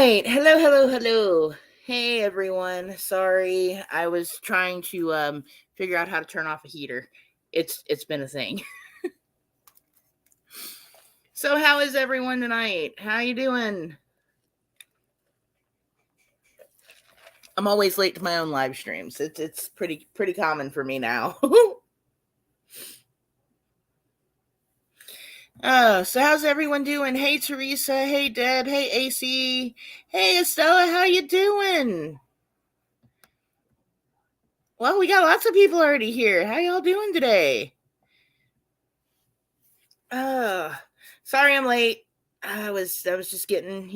right. Hello, hello, hello. Hey everyone. Sorry. I was trying to figure out how to turn off a heater. It's been a thing. So how is everyone tonight? How you doing? I'm always late to my own live streams. It's pretty common for me now. So how's everyone doing? Hey Teresa, hey Deb, hey AC, hey Estella, how you doing? Well, we got lots of people already here. How y'all doing today? Uh, Sorry I'm late. I was just getting,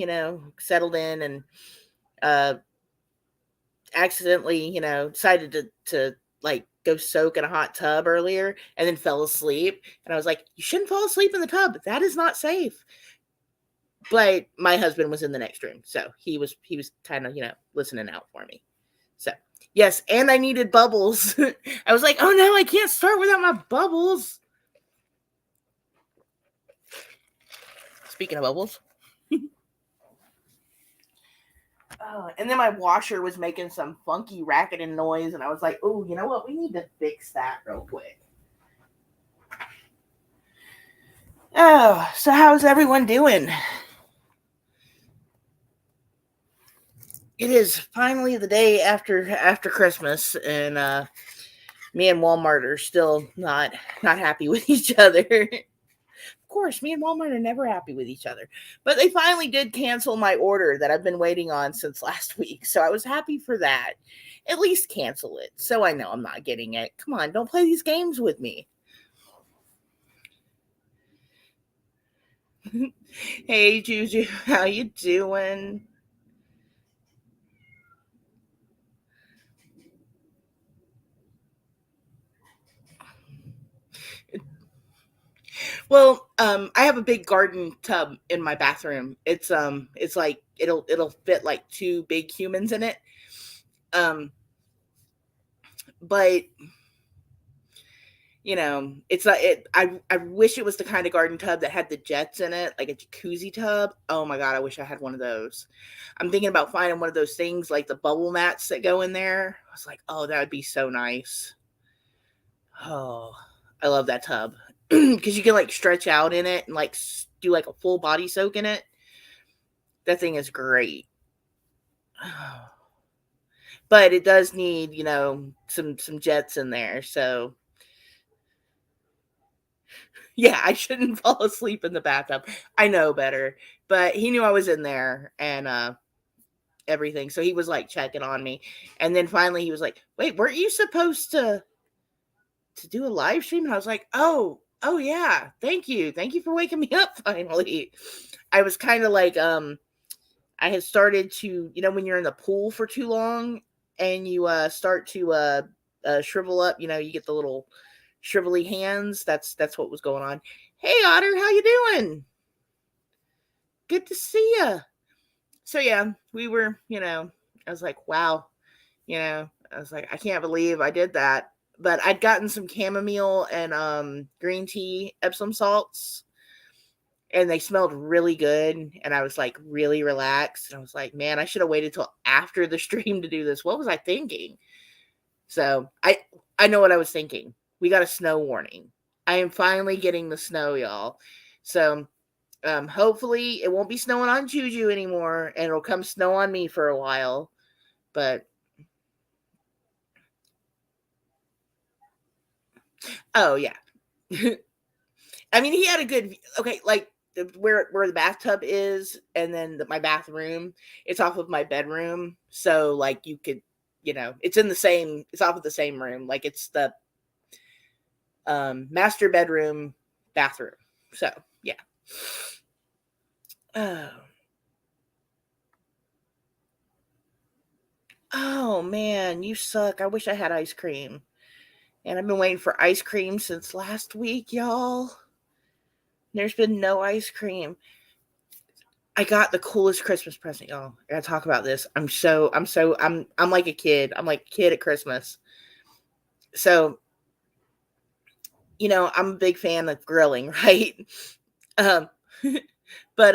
settled in and uh accidentally, decided to like go soak in a hot tub earlier and then fell asleep. And I was like, you shouldn't fall asleep in the tub. That is not safe. But my husband was in the next room, so he was kind of, listening out for me. So, yes, and I needed bubbles. I was like, "Oh no, I can't start without my bubbles." Speaking of bubbles, and then my washer was making some funky racketing noise, and I was like, "Oh, you know what? We need to fix that real quick." Oh, so how's everyone doing? It is finally the day after Christmas, and me and Walmart are still not happy with each other. Of course, me and Walmart are never happy with each other, but they finally did cancel my order that I've been waiting on since last week, so I was happy for that. At least cancel it, so I know I'm not getting it. Come on, don't play these games with me. Hey Juju, how you doing? Well, I have a big garden tub in my bathroom. It's like it'll fit like two big humans in it. Um, but it's like I wish it was the kind of garden tub that had the jets in it, like a jacuzzi tub. Oh my god, I wish I had one of those. I'm thinking about finding one of those things like the bubble mats that go in there. I was like, oh, that would be so nice. Oh, I love that tub because you can like stretch out in it and like do like a full body soak in it. That thing is great. But it does need, some jets in there. So yeah, I shouldn't fall asleep in the bathtub. I know better. But he knew I was in there and everything. So he was like checking on me. And then finally he was like, "Wait, weren't you supposed to do a live stream?" And I was like, "Oh yeah. Thank you. Thank you for waking me up finally." I was kind of like I had started to, when you're in the pool for too long and you start to shrivel up, you get the little shrivelly hands. That's what was going on. Hey Otter, how you doing? Good to see you. So yeah, we were, I was like, wow, I was like, I can't believe I did that. But I'd gotten some chamomile and green tea Epsom salts and they smelled really good and I was like really relaxed and I was like, man, I should have waited till after the stream to do this. What was I thinking? So I know what I was thinking. We got a snow warning. I am finally getting the snow, y'all. So hopefully it won't be snowing on Juju anymore and it'll come snow on me for a while. But oh yeah. I mean, he had a good okay, like where the bathtub is, and then my bathroom. It's off of my bedroom, so like you could, it's in the same. It's off of the same room. Like it's the master bedroom, bathroom. So yeah. Oh, oh man, you suck. I wish I had ice cream, and I've been waiting for ice cream since last week, y'all. There's been no ice cream. I got the coolest Christmas present, y'all. I gotta talk about this. I'm like a kid. I'm like a kid at Christmas. So, I'm a big fan of grilling, right? Um, but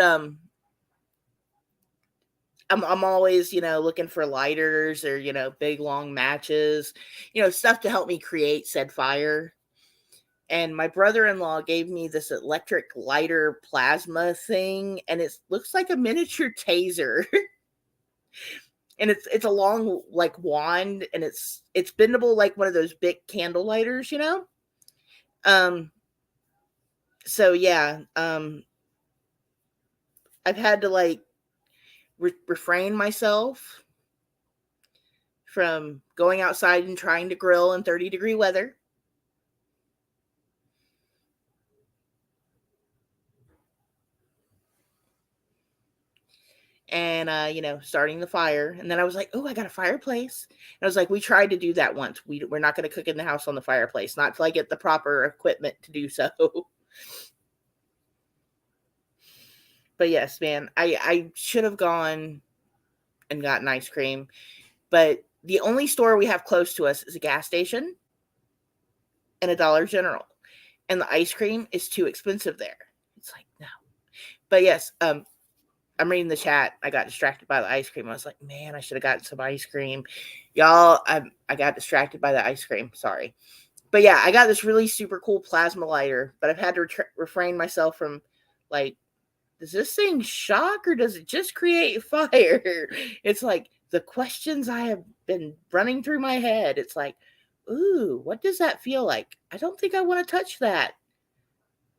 I'm always, looking for lighters or, big long matches, stuff to help me create said fire. And my brother-in-law gave me this electric lighter plasma thing, and it looks like a miniature taser. And it's a long like wand, and it's bendable like one of those big candle lighters. Um so yeah, I've had to like refrain myself from going outside and trying to grill in 30-degree weather. And starting the fire. And then I was like, oh, I got a fireplace. And I was like, we tried to do that once. We're not going to cook in the house on the fireplace, not till I get the proper equipment to do so. But yes, man, I should have gone and gotten ice cream. But the only store we have close to us is a gas station and a Dollar General. And the ice cream is too expensive there. It's like, no. But yes, I'm reading the chat. I got distracted by the ice cream. I was like, man, I should have gotten some ice cream. Y'all, I got distracted by the ice cream. Sorry. But yeah, I got this really super cool plasma lighter, but I've had to refrain myself from like, does this thing shock or does it just create fire? It's like the questions I have been running through my head. It's like, ooh, what does that feel like? I don't think I want to touch that.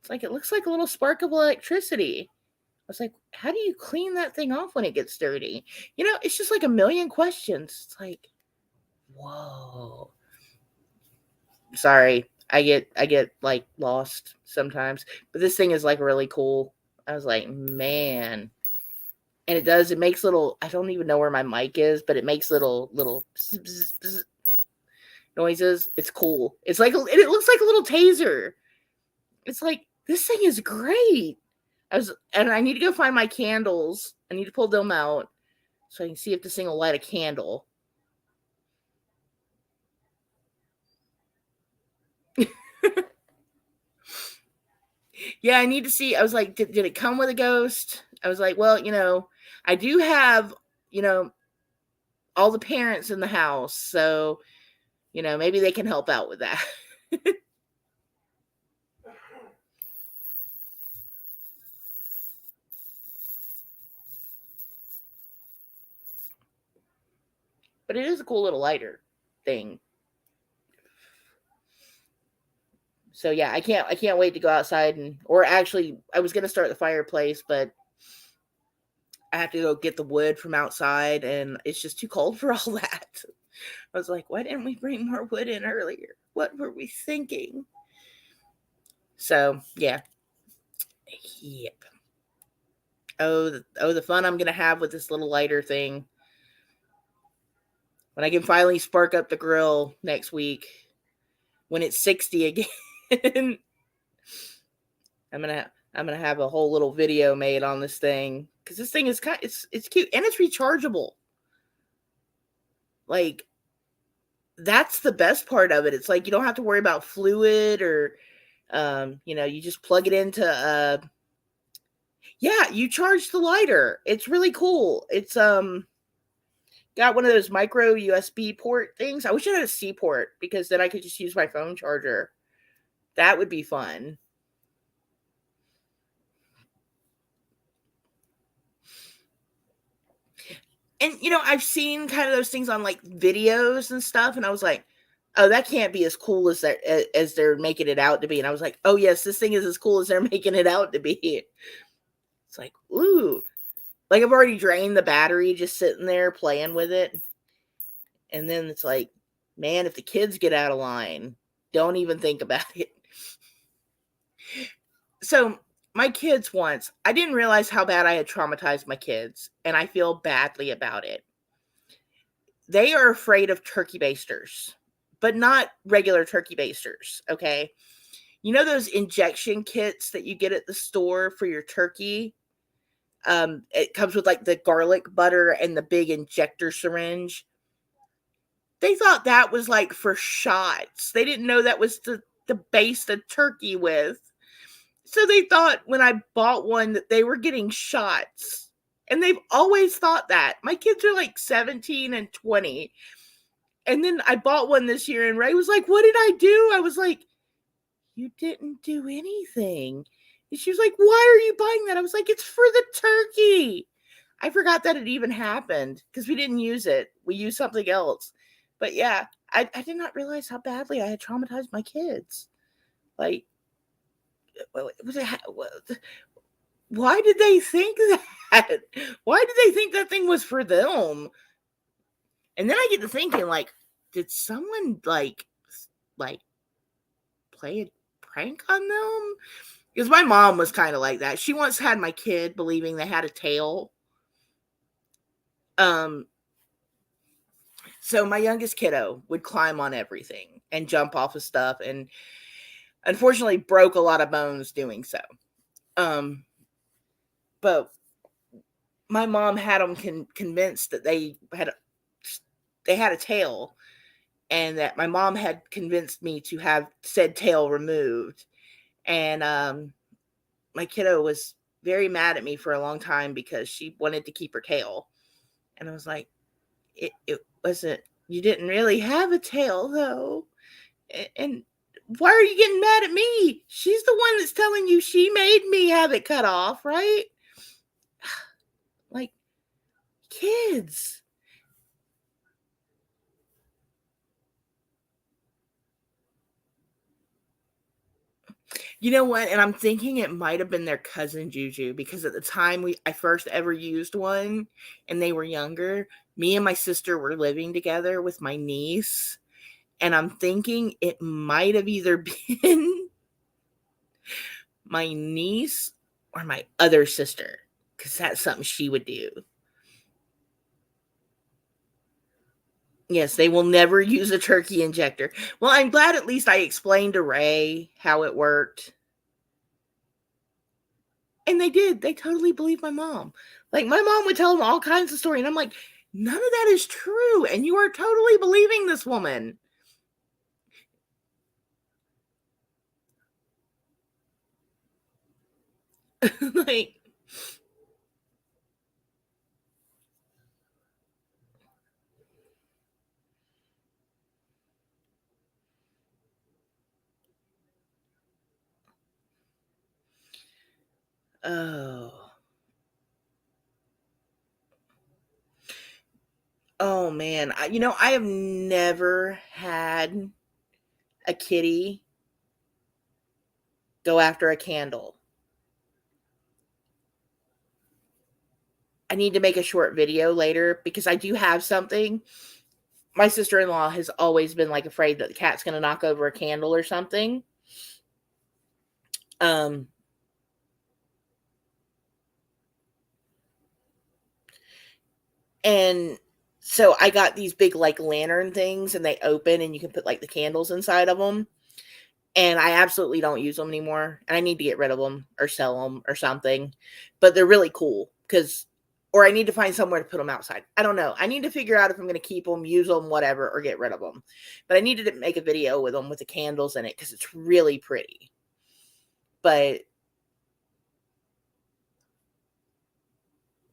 It's like, it looks like a little spark of electricity. I was like, how do you clean that thing off when it gets dirty? It's just like a million questions. It's like, whoa. Sorry, I get like lost sometimes, but this thing is like really cool. I was like, man. And it makes little, I don't even know where my mic is, but it makes little bzz, bzz, bzz noises. It's cool. It's like, and it looks like a little taser. It's like, this thing is great. And I need to go find my candles. I need to pull them out so I can see if this thing will light a candle. Yeah, I need to see. I was like, did it come with a ghost? I was like, well, I do have, all the parents in the house. So, maybe they can help out with that. But it is a cool little lighter thing. So yeah, I can't wait to go outside or actually I was gonna start the fireplace, but I have to go get the wood from outside and it's just too cold for all that. I was like, why didn't we bring more wood in earlier? What were we thinking? So yeah. Yep. The fun I'm gonna have with this little lighter thing. When I can finally spark up the grill next week, when it's 60 again, I'm gonna have a whole little video made on this thing because this thing is it's cute and it's rechargeable. Like that's the best part of it. It's like you don't have to worry about fluid or you just plug it into yeah, you charge the lighter. It's really cool. It's got one of those micro USB port things. I wish it had a C port because then I could just use my phone charger. That would be fun. And I've seen kind of those things on like videos and stuff, and I was like, oh, that can't be as cool as they're making it out to be. And I was like, oh yes, this thing is as cool as they're making it out to be. It's like, ooh, like I've already drained the battery just sitting there playing with it. And then it's like, man, if the kids get out of line, don't even think about it. So my kids once, I didn't realize how bad I had traumatized my kids, and I feel badly about it. They are afraid of turkey basters, but not regular turkey basters, okay? You know those injection kits that you get at the store for your turkey? It comes with like the garlic butter and the big injector syringe. They thought that was like for shots. They didn't know that was to baste the turkey with. So they thought when I bought one that they were getting shots. And they've always thought that. My kids are like 17 and 20. And then I bought one this year, and Ray was like, "What did I do?" I was like, "You didn't do anything." And she was like, "Why are you buying that?" I was like, "It's for the turkey." I forgot that it even happened because we didn't use it. We used something else. But yeah, I did not realize how badly I had traumatized my kids. Like, why did they think that? Why did they think that thing was for them? And then I get to thinking, like, did someone like play a prank on them? Because my mom was kind of like that. She once had my kid believing they had a tail. Um, so my youngest kiddo would climb on everything and jump off of stuff, and unfortunately broke a lot of bones doing so. Um, but my mom had them convinced that they had a tail, and that my mom had convinced me to have said tail removed. And my kiddo was very mad at me for a long time because she wanted to keep her tail. And I was like, it wasn't, you didn't really have a tail though. And why are you getting mad at me? She's the one that's telling you she made me have it cut off, right? Like, kids. You know what? And I'm thinking it might have been their cousin Juju, because at the time I first ever used one and they were younger, me and my sister were living together with my niece. And I'm thinking it might have either been my niece or my other sister, because that's something she would do. Yes, they will never use a turkey injector. Well, I'm glad at least I explained to Ray how it worked. And they did. They totally believed my mom. Like, my mom would tell them all kinds of stories. And I'm like, none of that is true. And you are totally believing this woman. Like, oh. Oh, man. I have never had a kitty go after a candle. I need to make a short video later because I do have something. My sister-in-law has always been like afraid that the cat's going to knock over a candle or something. Um, and so I got these big like lantern things, and they open and you can put like the candles inside of them. And I absolutely don't use them anymore. And I need to get rid of them or sell them or something. But they're really cool because, or I need to find somewhere to put them outside. I don't know. I need to figure out if I'm going to keep them, use them, whatever, or get rid of them. But I needed to make a video with them with the candles in it because it's really pretty. But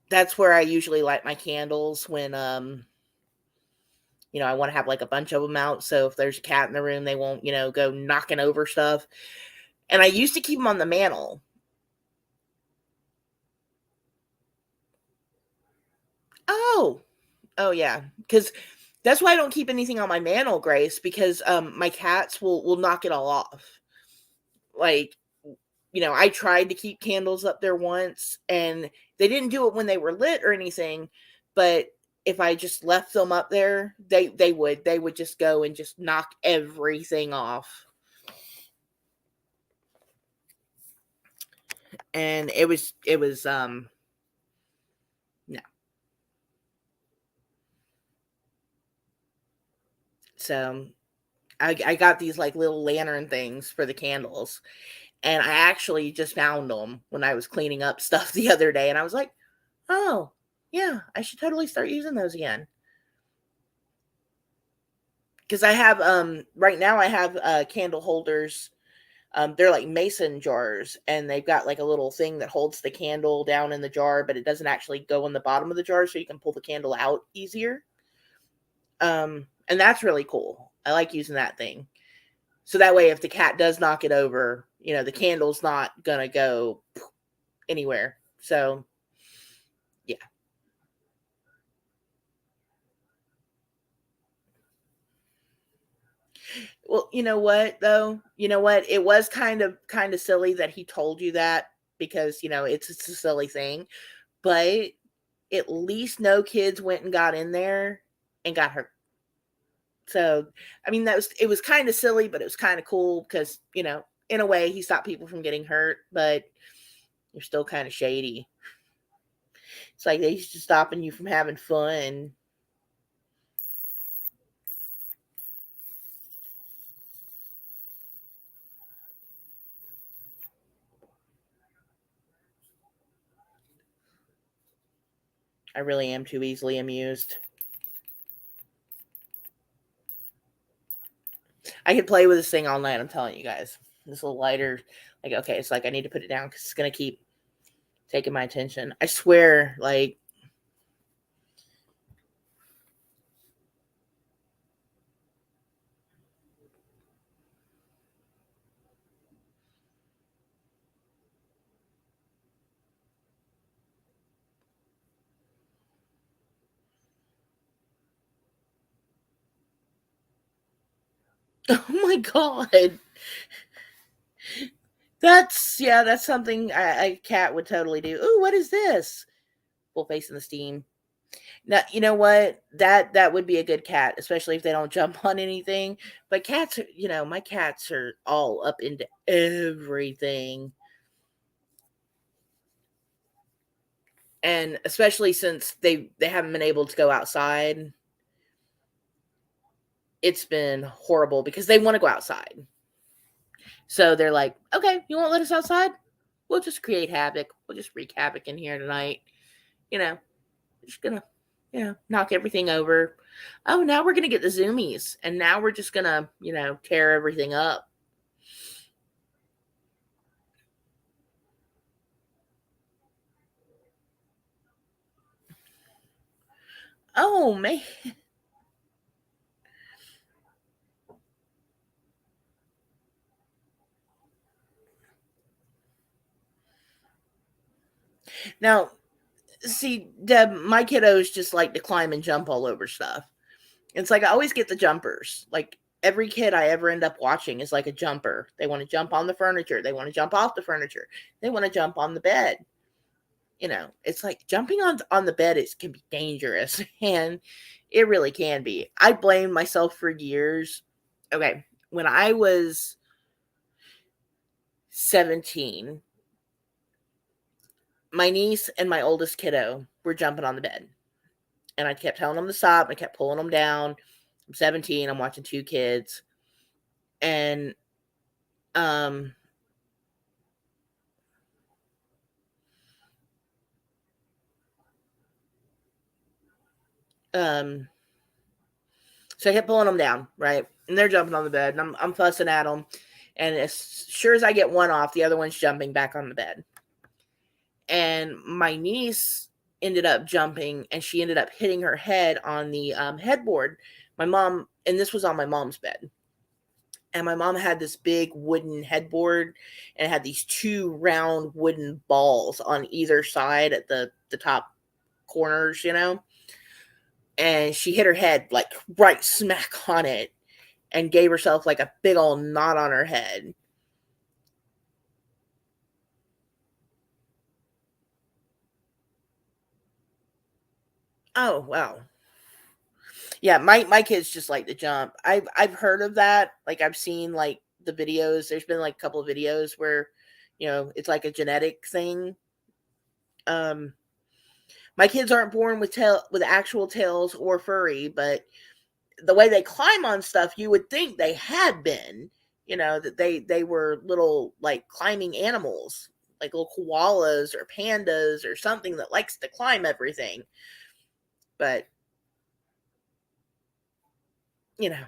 that's where I usually light my candles when I want to have like a bunch of them out. So if there's a cat in the room, they won't, go knocking over stuff. And I used to keep them on the mantle. Oh, oh yeah, because that's why I don't keep anything on my mantle, Grace, because my cats will knock it all off. Like, I tried to keep candles up there once, and they didn't do it when they were lit or anything, but if I just left them up there, they would just go and just knock everything off. And it was no. So I got these like little lantern things for the candles, and I actually just found them when I was cleaning up stuff the other day, and I was like, oh yeah, I should totally start using those again. Because I have right now I have candle holders They're like mason jars, and they've got like a little thing that holds the candle down in the jar, but it doesn't actually go in the bottom of the jar, so you can pull the candle out easier. And that's really cool. I like using that thing. So that way, if the cat does knock it over, the candle's not gonna go anywhere. So, yeah. Well, you know what though? You know what? It was kind of silly that he told you that because it's a silly thing, but at least no kids went and got in there and got hurt. So, I mean, it was kind of silly, but it was kind of cool because in a way, he stopped people from getting hurt, but you're still kind of shady. It's like they just stopping you from having fun. I really am too easily amused. I could play with this thing all night. I'm telling you guys, this little lighter. Like, okay, it's like I need to put it down because it's gonna keep taking my attention. I swear, like, oh my god, that's something a cat would totally do. Ooh, what is this? Full face in the steam. Now, you know what? That would be a good cat, especially if they don't jump on anything. But cats are, my cats are all up into everything. And especially since they haven't been able to go outside, it's been horrible because they want to go outside. So they're like, "Okay, you won't let us outside? We'll just create havoc. We'll just wreak havoc in here tonight. You know, just gonna, knock everything over. Oh, now we're gonna get the zoomies, and now we're just gonna, tear everything up." Oh man. Now, see, Deb, my kiddos just like to climb and jump all over stuff. It's like I always get the jumpers. Like every kid I ever end up watching is like a jumper. They want to jump on the furniture. They want to jump off the furniture. They want to jump on the bed. It's like jumping on the bed is can be dangerous, and it really can be. I blamed myself for years. Okay, when I was 17, my niece and my oldest kiddo were jumping on the bed. And I kept telling them to stop. I kept pulling them down. I'm 17. I'm watching two kids. And um um so I kept pulling them down, right? And they're jumping on the bed, and I'm fussing at them. And as sure as I get one off, the other one's jumping back on the bed. And my niece ended up jumping, and she ended up hitting her head on the headboard. My mom, and this was on my mom's bed. And my mom had this big wooden headboard, and it had these two round wooden balls on either side at the top corners, and she hit her head like right smack on it and gave herself like a big old knot on her head. Oh wow. Yeah, my kids just like to jump. I've heard of that. Like I've seen like the videos. There's been like a couple of videos where, it's like a genetic thing. Um my kids aren't born with actual tails or furry, but the way they climb on stuff, you would think they had been, that they were little like climbing animals, like little koalas or pandas or something that likes to climb everything. But, you know,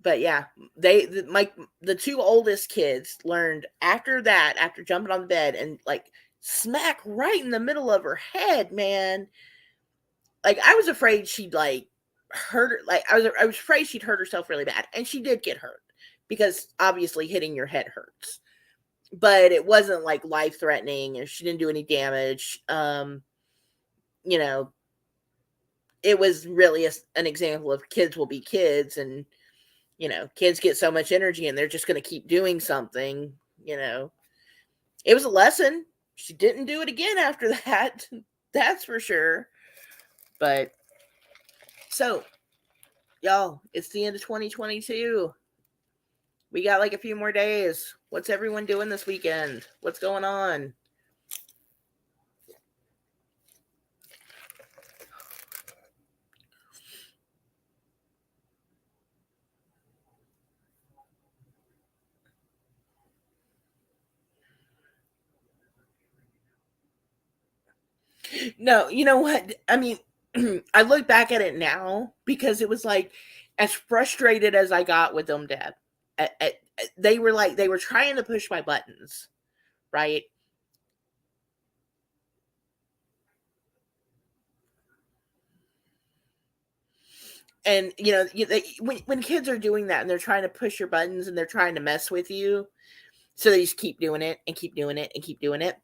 but yeah, the two oldest kids learned after that, after jumping on the bed and like smack right in the middle of her head, man. Like I was afraid she'd like hurt her. Like I was afraid she'd hurt herself really bad, and she did get hurt because obviously hitting your head hurts. But it wasn't like life threatening, and she didn't do any damage. You know, it was really an example of kids will be kids, and kids get so much energy, and they're just going to keep doing something. You know, it was a lesson. She didn't do it again after that. That's for sure. But so, y'all, it's the end of 2022. We got like a few more days. What's everyone doing this weekend? What's going on? No, you know what? I mean, I look back at it now because it was like as frustrated as I got with them, Deb. They were like they were trying to push my buttons, right? And when kids are doing that and they're trying to push your buttons and they're trying to mess with you, so they just keep doing it and keep doing it and keep doing it.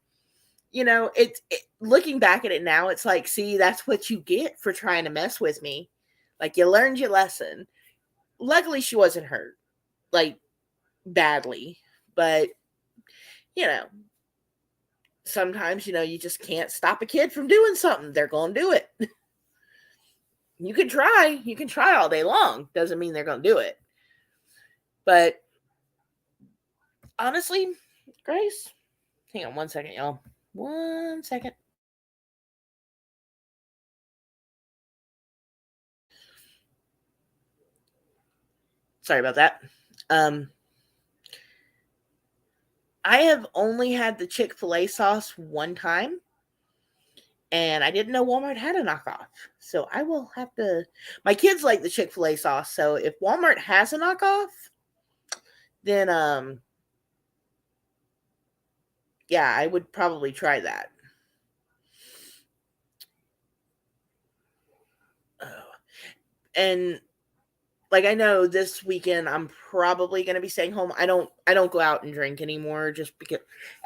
Looking back at it now, it's like, see, that's what you get for trying to mess with me. Like you learned your lesson. Luckily, she wasn't hurt, like badly, but you know, sometimes you just can't stop a kid from doing something. They're gonna do it. You can try all day long. Doesn't mean they're gonna do it. But honestly, Grace, hang on one second, y'all. 1 second. Sorry about that. I have only had the Chick-fil-A sauce one time, and I didn't know Walmart had a knockoff. So I will have to. My kids like the Chick-fil-A sauce, so if Walmart has a knockoff, then yeah, I would probably try that. Oh. And like I know this weekend I'm probably going to be staying home. I don't go out and drink anymore just because.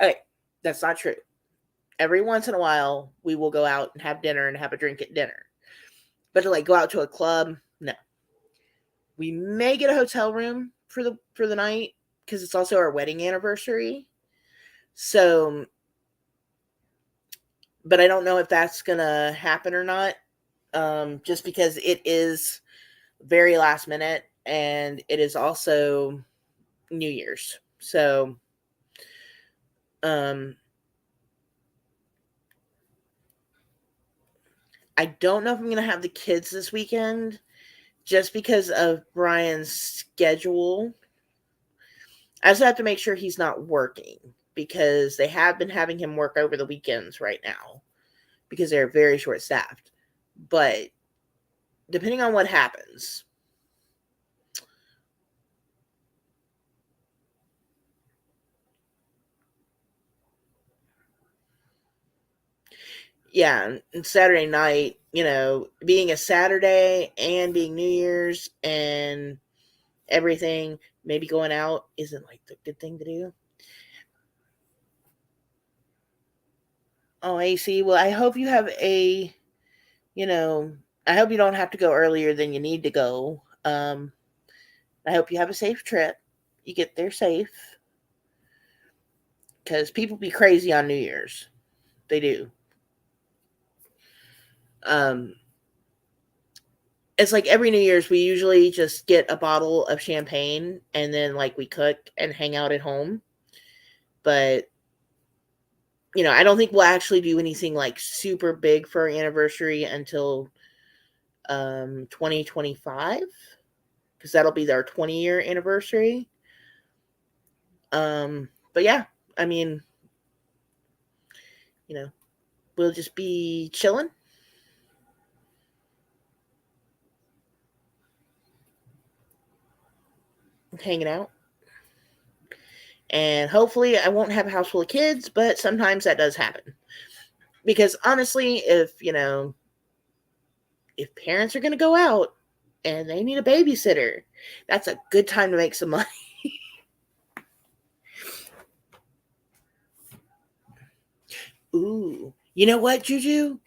Okay, that's not true. Every once in a while we will go out and have dinner and have a drink at dinner. But to like go out to a club, no. We may get a hotel room for the night because it's also our wedding anniversary. So, but I don't know if that's gonna happen or not. Just because it is very last minute and it is also New Year's. So, um, I don't know if I'm gonna have the kids this weekend just because of Brian's schedule. I also have to make sure he's not working because they have been having him work over the weekends right now because they're very short staffed. But depending on what happens, yeah, and Saturday night, being a Saturday and being New Year's and everything, maybe going out isn't like the good thing to do. Oh, AC, well, I hope you have you know, I hope you don't have to go earlier than you need to go. I hope you have a safe trip. You get there safe because people be crazy on New Year's. They do. Um, it's like every New Year's we usually just get a bottle of champagne and then like we cook and hang out at home. But I don't think we'll actually do anything like super big for our anniversary until 2025 because that'll be our 20-year anniversary. But yeah, I mean, you know, we'll just be chilling. hanging out. And hopefully I won't have a house full of kids, but sometimes that does happen. Because honestly, if parents are going to go out and they need a babysitter, that's a good time to make some money. Ooh, you know what, Juju?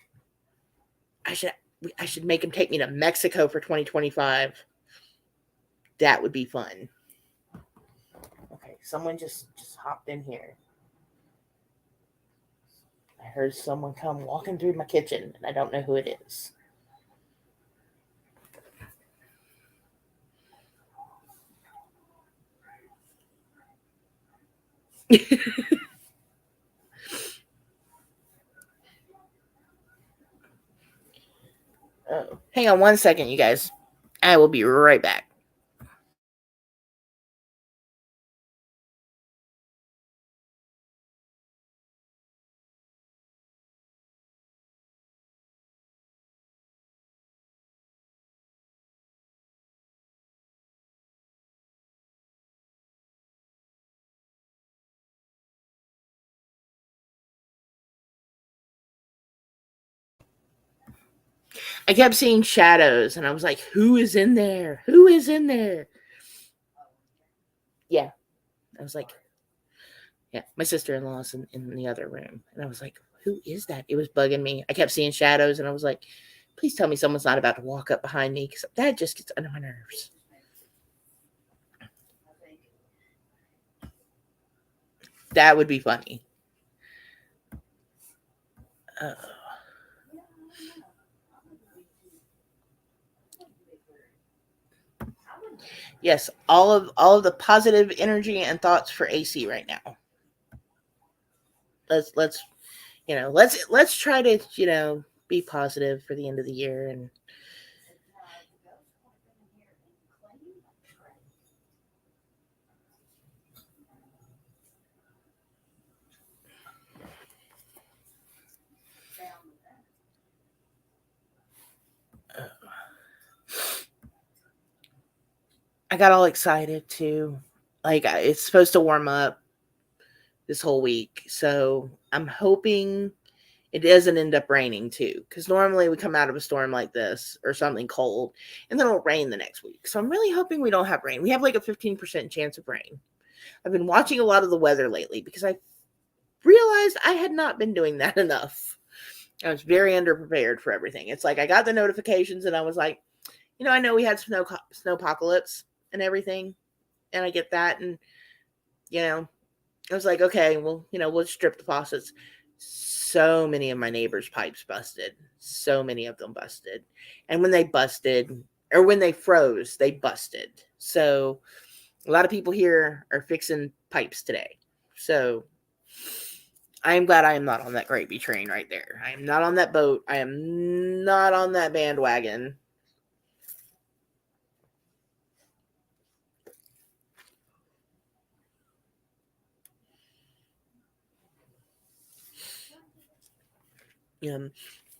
I should I should make him take me to Mexico for 2025. That would be fun. Okay, someone just hopped in here. I heard someone come walking through my kitchen, and I don't know who it is. Oh, hang on one second, you guys. I will be right back. I kept seeing shadows, and I was like, "Who is in there? Who is in there?" Yeah, I was like, "Yeah." My sister-in-law's in the other room, and I was like, "Who is that?" It was bugging me. I kept seeing shadows, and I was like, "Please tell me someone's not about to walk up behind me, because that just gets under my nerves." That would be funny. Uh, yes, all of the positive energy and thoughts for AC right now. Let's let's try to be positive for the end of the year. And I got all excited too. Like it's supposed to warm up this whole week, so I'm hoping it doesn't end up raining too. Because normally we come out of a storm like this or something cold, and then it'll rain the next week. So I'm really hoping we don't have rain. We have like a 15% chance of rain. I've been watching a lot of the weather lately because I realized I had not been doing that enough. I was very underprepared for everything. It's like I got the notifications and I was like, I know we had snow apocalypse and everything, and I get that, and you know, I was like, okay, well, we'll strip the faucets. So many of my neighbors' pipes busted. So many of them busted, and when they busted, or when they froze, they busted. So a lot of people here are fixing pipes today. So I am glad I am not on that gravy train right there. I am not on that boat. I am not on that bandwagon.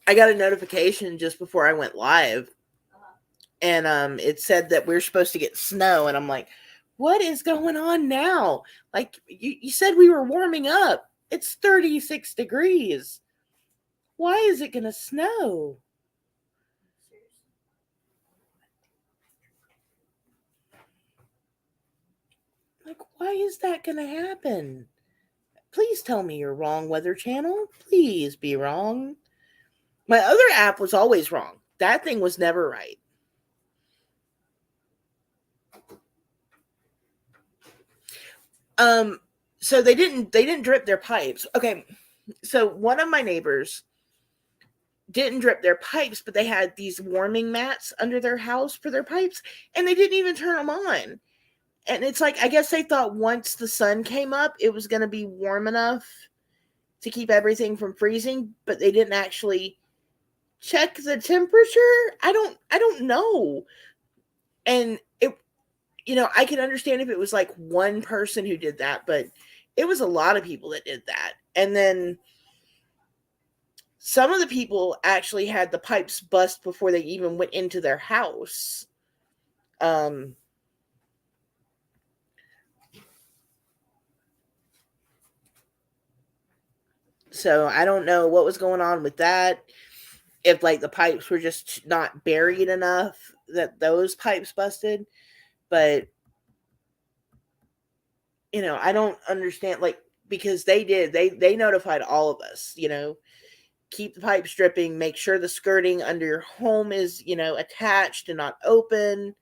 I got a notification just before I went live, and it said that we're supposed to get snow, and I'm like, what is going on now? Like you said we were warming up. It's 36 degrees. Why is it gonna snow? Like, why is that gonna happen? Please tell me you're wrong, Weather Channel. Please be wrong. My other app was always wrong. That thing was never right. Um, so they didn't drip their pipes. Okay, so one of my neighbors didn't drip their pipes, but they had these warming mats under their house for their pipes, and they didn't even turn them on. And it's like, I guess they thought once the sun came up, it was going to be warm enough to keep everything from freezing, but they didn't actually check the temperature. I don't know. And I can understand if it was like one person who did that, but it was a lot of people that did that. And then some of the people actually had the pipes bust before they even went into their house. Um, So I don't know what was going on with that. If like the pipes were just not buried enough that those pipes busted. But I don't understand, like, because they notified all of us, keep the pipes dripping, make sure the skirting under your home is, attached and not open.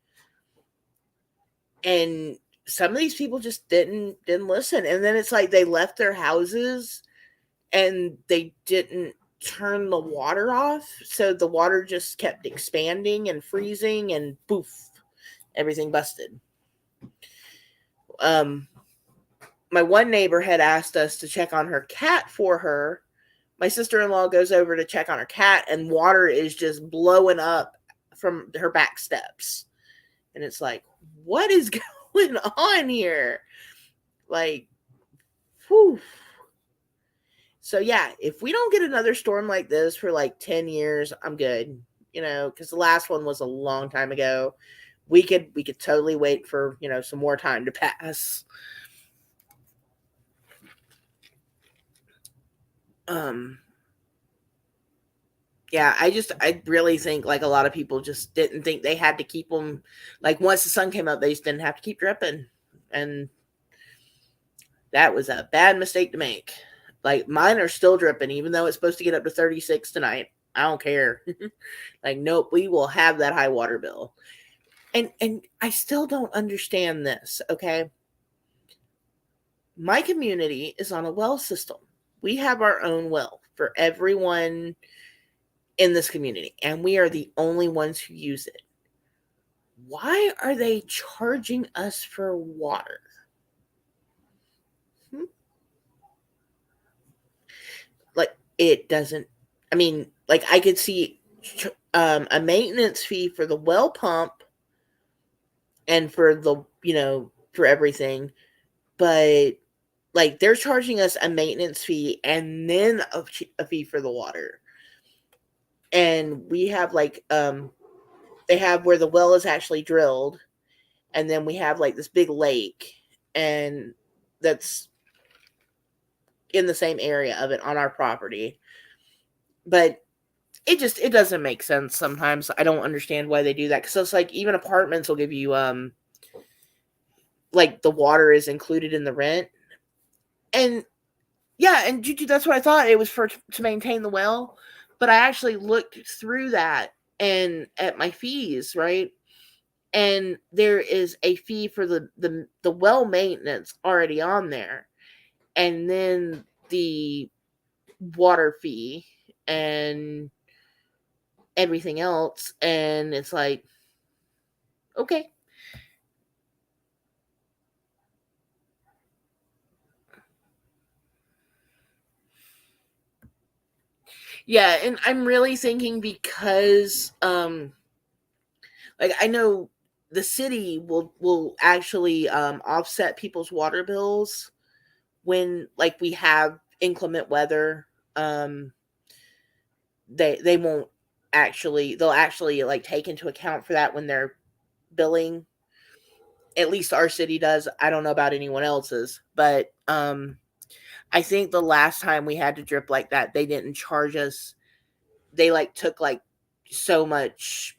And some of these people just didn't listen. And then it's like they left their houses and they didn't turn the water off. So the water just kept expanding and freezing and poof, everything busted. Um my one neighbor had asked us to check on her cat for her. My sister-in-law goes over to check on her cat and water is just blowing up from her back steps. And it's like, what is going on here? Like, whew. So yeah, if we don't get another storm like this for like 10 years, I'm good. Because the last one was a long time ago. We could totally wait for, some more time to pass. Um yeah, I really think like a lot of people just didn't think they had to keep them, like once the sun came up, they just didn't have to keep dripping. And that was a bad mistake to make. Like mine are still dripping, even though it's supposed to get up to 36 tonight. I don't care. Like, nope, we will have that high water bill. And I still don't understand this, okay? My community is on a well system. We have our own well for everyone in this community, and we are the only ones who use it. Why are they charging us for water? Hmm? Like, it doesn't, I mean, like, I could see a maintenance fee for the well pump and for the, for everything, but like they're charging us a maintenance fee and then a fee for the water. And we have like they have where the well is actually drilled, and then we have like this big lake, and that's in the same area of it on our property. But it doesn't make sense sometimes. I don't understand why they do that, because it's like even apartments will give you like the water is included in the rent. And yeah, and Juju, that's what I thought it was for, to maintain the well. But I actually looked through that and at my fees, right? And there is a fee for the well maintenance already on there, and then the water fee and everything else, and it's like, okay. Yeah, and I'm really thinking because like I know the city will actually offset people's water bills when like we have inclement weather. um they won't actually, they'll actually like take into account for that when they're billing. At least our city does. I don't know about anyone else's, but I think the last time we had to drip like that, they didn't charge us. They like took like so much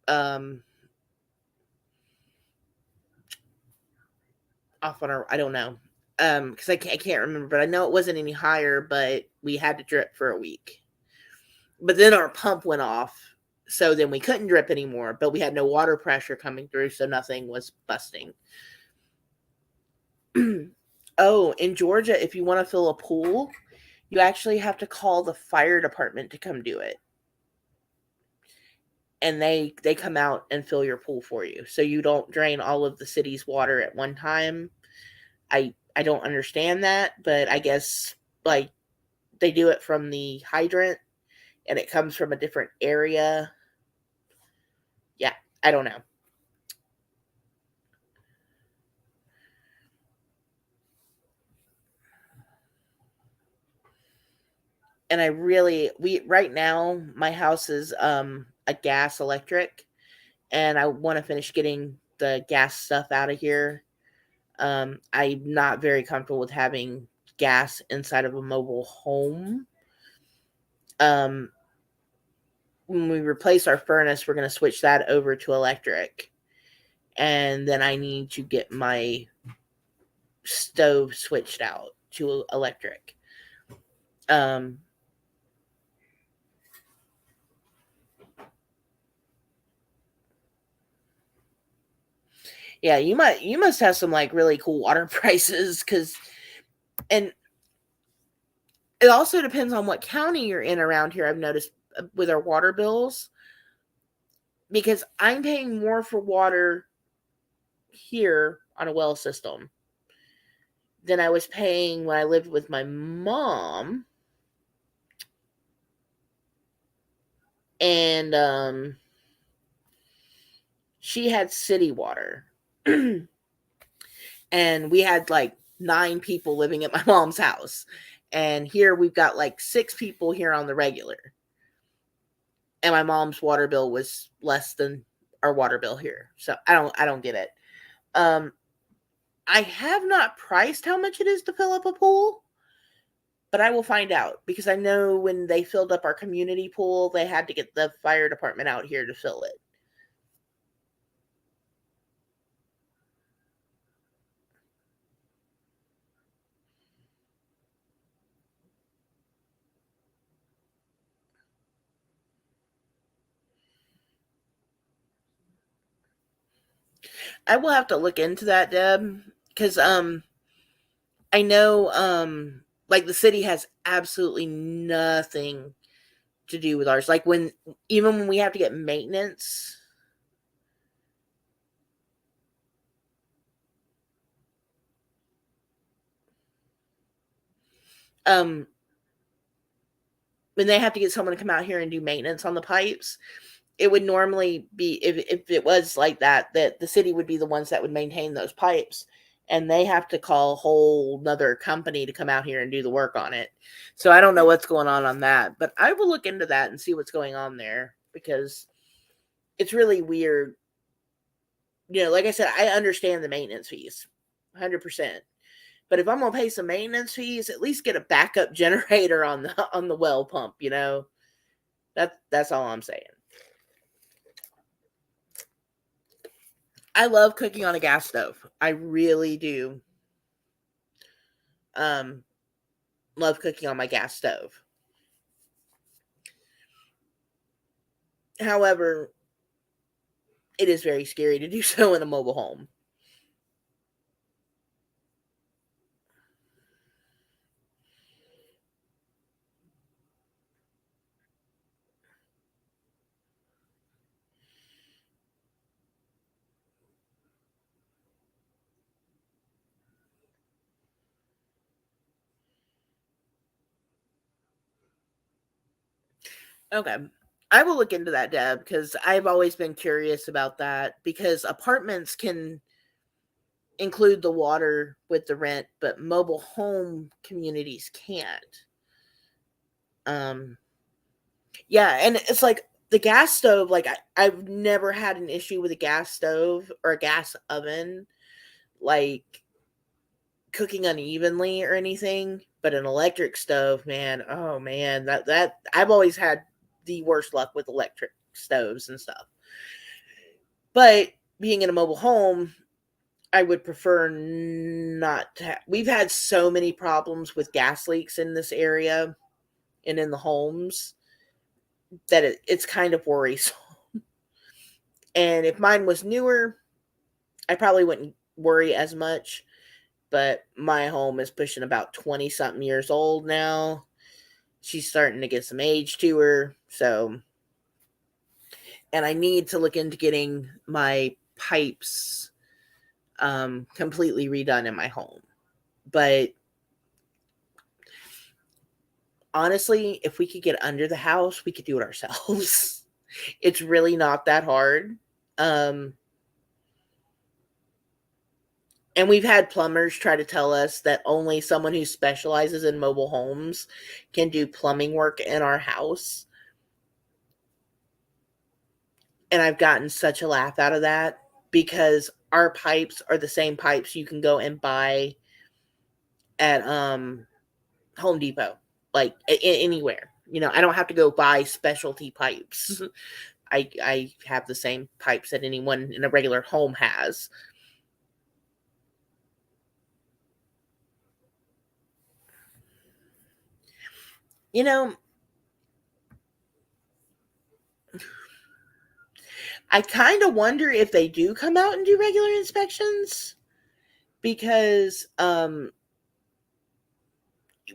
um off on our, I don't know, because I can't remember, but I know it wasn't any higher, but we had to drip for a week. But then our pump went off, so then we couldn't drip anymore, but we had no water pressure coming through, so nothing was busting. Oh, in Georgia, if you want to fill a pool, you actually have to call the fire department to come do it. And they come out and fill your pool for you, so you don't drain all of the city's water at one time. I don't understand that, but I guess like they do it from the hydrant and it comes from a different area. Yeah, I don't know. And I really, we right now my house is a gas electric, and I want to finish getting the gas stuff out of here. I'm not very comfortable with having gas inside of a mobile home. When we replace our furnace, we're going to switch that over to electric. And then I need to get my stove switched out to electric. Yeah, you must have some like really cool water prices, and it also depends on what county you're in around here. I've noticed with our water bills, because I'm paying more for water here on a well system than I was paying when I lived with my mom. And she had city water. And we had like 9 people living at my mom's house. And here we've got like 6 people here on the regular. And my mom's water bill was less than our water bill here. So I don't get it. I have not priced how much it is to fill up a pool, but I will find out, because I know when they filled up our community pool, they had to get the fire department out here to fill it. I will have to look into that, Deb, because I know like the city has absolutely nothing to do with ours. Like even when we have to get maintenance, um when they have to get someone to come out here and do maintenance on the pipes, it would normally be, if it was like that the city would be the ones that would maintain those pipes, and they have to call a whole nother company to come out here and do the work on it. So I don't know what's going on that, but I will look into that and see what's going on there, because it's really weird. Like I said, I understand the maintenance fees 100%. But if I'm gonna pay some maintenance fees, at least get a backup generator on the well pump. That's all I'm saying. I love cooking on a gas stove. I really do. Um, love cooking on my gas stove. However, it is very scary to do so in a mobile home. Okay. I will look into that, Deb, because I've always been curious about that, because apartments can include the water with the rent, but mobile home communities can't. Um, yeah, and it's like the gas stove, like I've never had an issue with a gas stove or a gas oven, like cooking unevenly or anything. But an electric stove, man, oh man, that I've always had the worst luck with electric stoves and stuff. But being in a mobile home, I would prefer not to. We've had so many problems with gas leaks in this area and in the homes that it's kind of worrisome. And if mine was newer, I probably wouldn't worry as much. But my home is pushing about 20 something years old now. She's starting to get some age to her. So, and I need to look into getting my pipes completely redone in my home. But honestly, if we could get under the house, we could do it ourselves. It's really not that hard. Um, and we've had plumbers try to tell us that only someone who specializes in mobile homes can do plumbing work in our house. And I've gotten such a laugh out of that, because our pipes are the same pipes you can go and buy at Home Depot, like anywhere. I don't have to go buy specialty pipes. I have the same pipes that anyone in a regular home has. You know, I kind of wonder if they do come out and do regular inspections because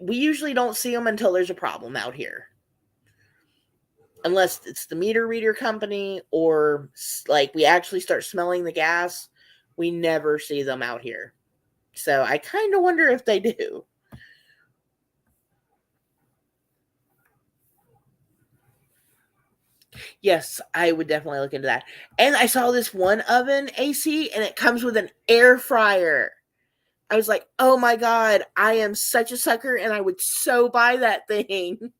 we usually don't see them until there's a problem out here. Unless it's the meter reader company or like we actually start smelling the gas, we never see them out here. So I kind of wonder if they do. Yes, I would definitely look into that. And I saw this one oven AC and it comes with an air fryer. I was like, oh my God, I am such a sucker and I would so buy that thing.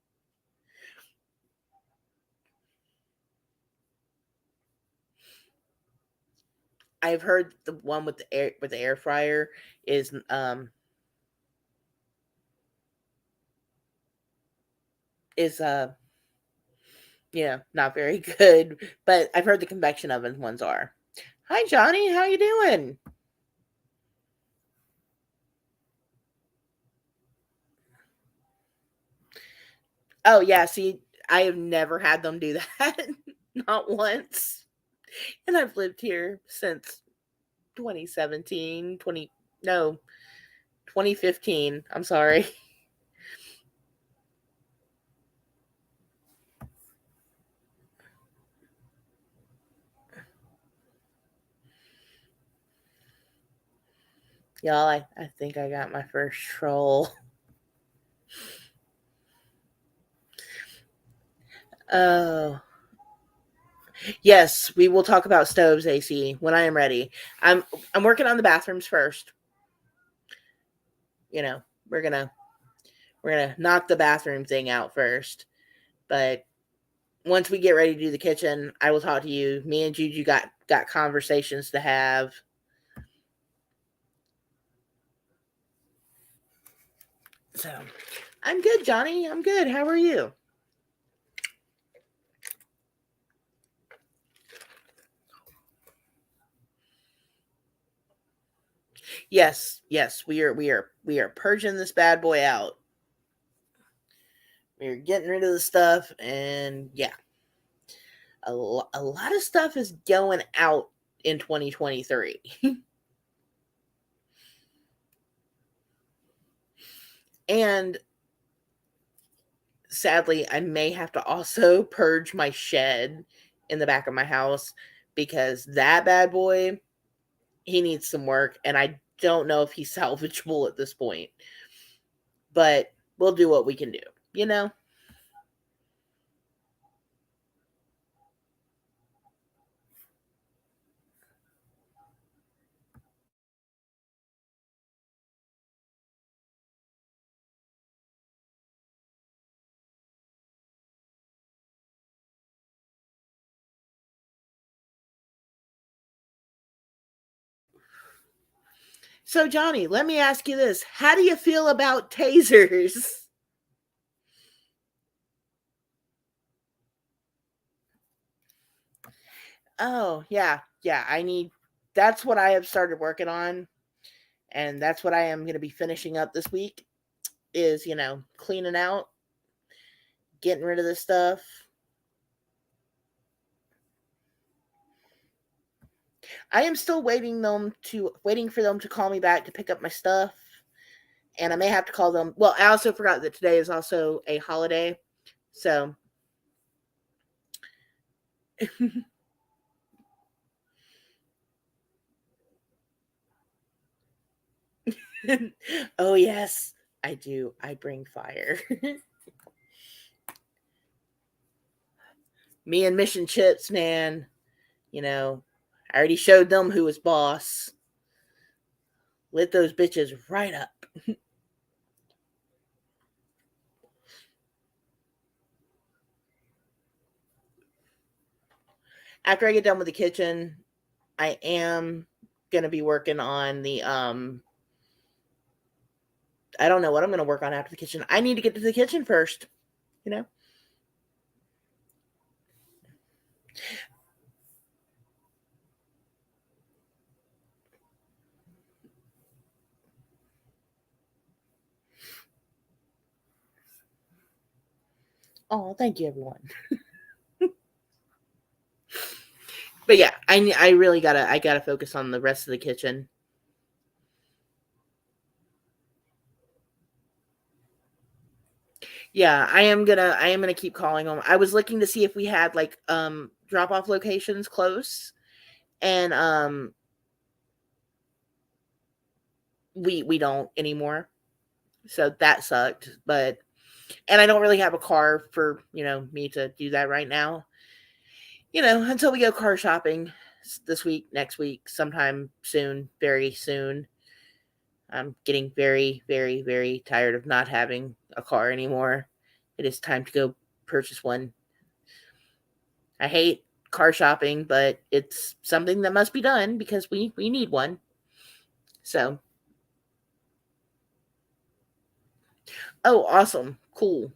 I've heard the one with the air fryer is not very good, but I've heard the convection oven ones are. Hi Johnny, how you doing? Oh yeah, see, I have never had them do that. Not once. And I've lived here since 2017, 20 no, 2015. I'm sorry. Y'all, I think I got my first troll. Oh. Yes, we will talk about stoves, AC, when I am ready. I'm working on the bathrooms first. You know, we're gonna we're gonna knock the bathroom thing out first. But once we get ready to do the kitchen, I will talk to you. Me and Juju got conversations to have. So I'm good, Johnny. I'm good. How are you? Yes, yes, we are purging this bad boy out. We're getting rid of the stuff, and yeah, a lot of stuff is going out in 2023. And sadly, I may have to also purge my shed in the back of my house because that bad boy, he needs some work, and I don't know if he's salvageable at this point. But we'll do what we can do, you know? So, Johnny, let me ask you this. How do you feel about tasers? Oh, yeah. Yeah, that's what I have started working on, and that's what I am going to be finishing up this week is, cleaning out, getting rid of this stuff. I am still waiting for them to call me back to pick up my stuff, and I may have to call them. Well, I also forgot that today is also a holiday, so oh yes, I do. I bring fire. Me and Mission Chips, man. I already showed them who was boss. Lit those bitches right up. After I get done with the kitchen, I am gonna be working on I don't know what I'm going to work on after the kitchen. I need to get to the kitchen first, you know? Oh, thank you, everyone. But yeah, I really gotta focus on the rest of the kitchen. Yeah, I am gonna keep calling them. I was looking to see if we had like drop off locations close, and we don't anymore. So that sucked. But and I don't really have a car for me to do that right now. Until we go car shopping this week, next week, sometime soon, very soon. I'm getting very, very, very tired of not having a car anymore. It is time to go purchase one. I hate car shopping, but it's something that must be done because we need one. So, oh, awesome. Cool.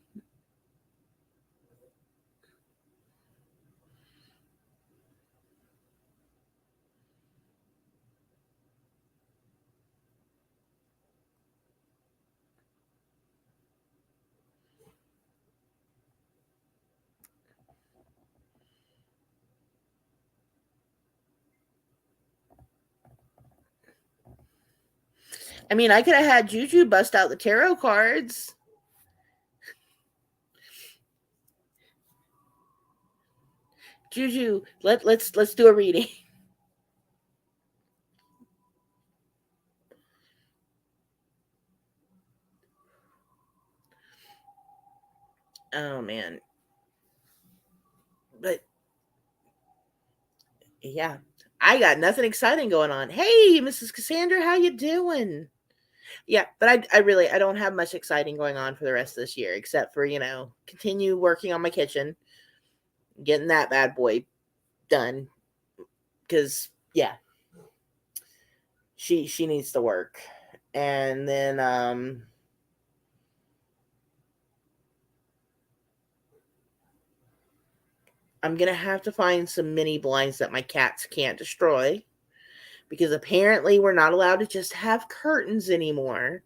I mean, I could have had Juju bust out the tarot cards. Juju, let's do a reading. Oh man. But yeah, I got nothing exciting going on. Hey, Mrs. Cassandra, how you doing? Yeah, but I don't have much exciting going on for the rest of this year except for, continue working on my kitchen, getting that bad boy done cuz yeah, she needs to work. And then I'm going to have to find some mini blinds that my cats can't destroy because apparently we're not allowed to just have curtains anymore,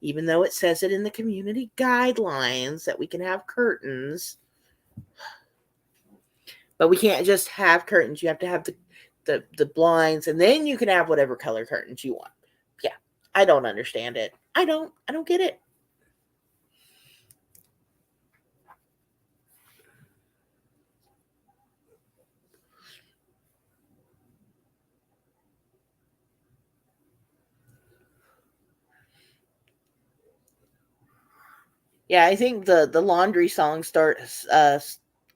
even though it says it in the community guidelines that we can have curtains. But we can't just have curtains. You have to have the blinds, and then you can have whatever color curtains you want. Yeah, I don't understand it. I don't get it. Yeah, I think the laundry song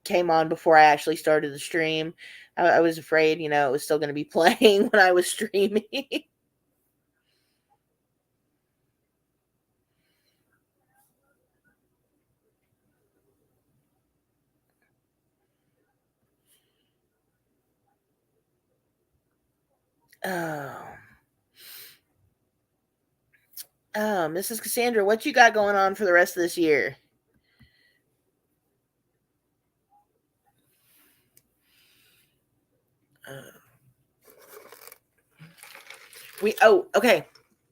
came on before I actually started the stream. I was afraid, it was still going to be playing when I was streaming. Oh, oh, Mrs. Cassandra, what you got going on for the rest of this year? Uh, okay,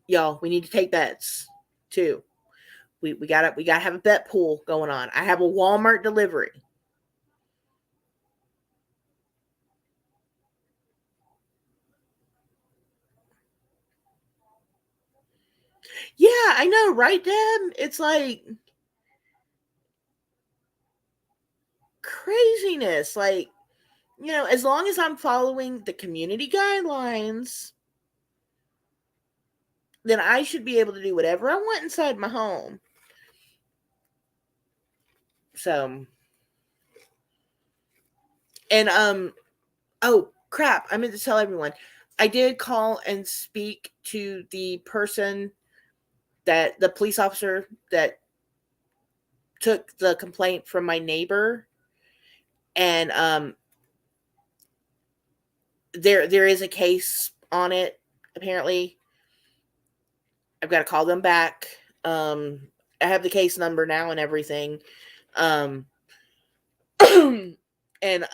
y'all, we need to take bets too. We gotta have a bet pool going on. I have a Walmart delivery. Yeah, I know, right, Deb? It's like craziness. Like, as long as I'm following the community guidelines, then I should be able to do whatever I want inside my home. So, and oh crap, I meant to tell everyone. I did call and speak to the person that the police officer that took the complaint from my neighbor, and there is a case on it apparently. I've got to call them back. I have the case number now and everything. Um, and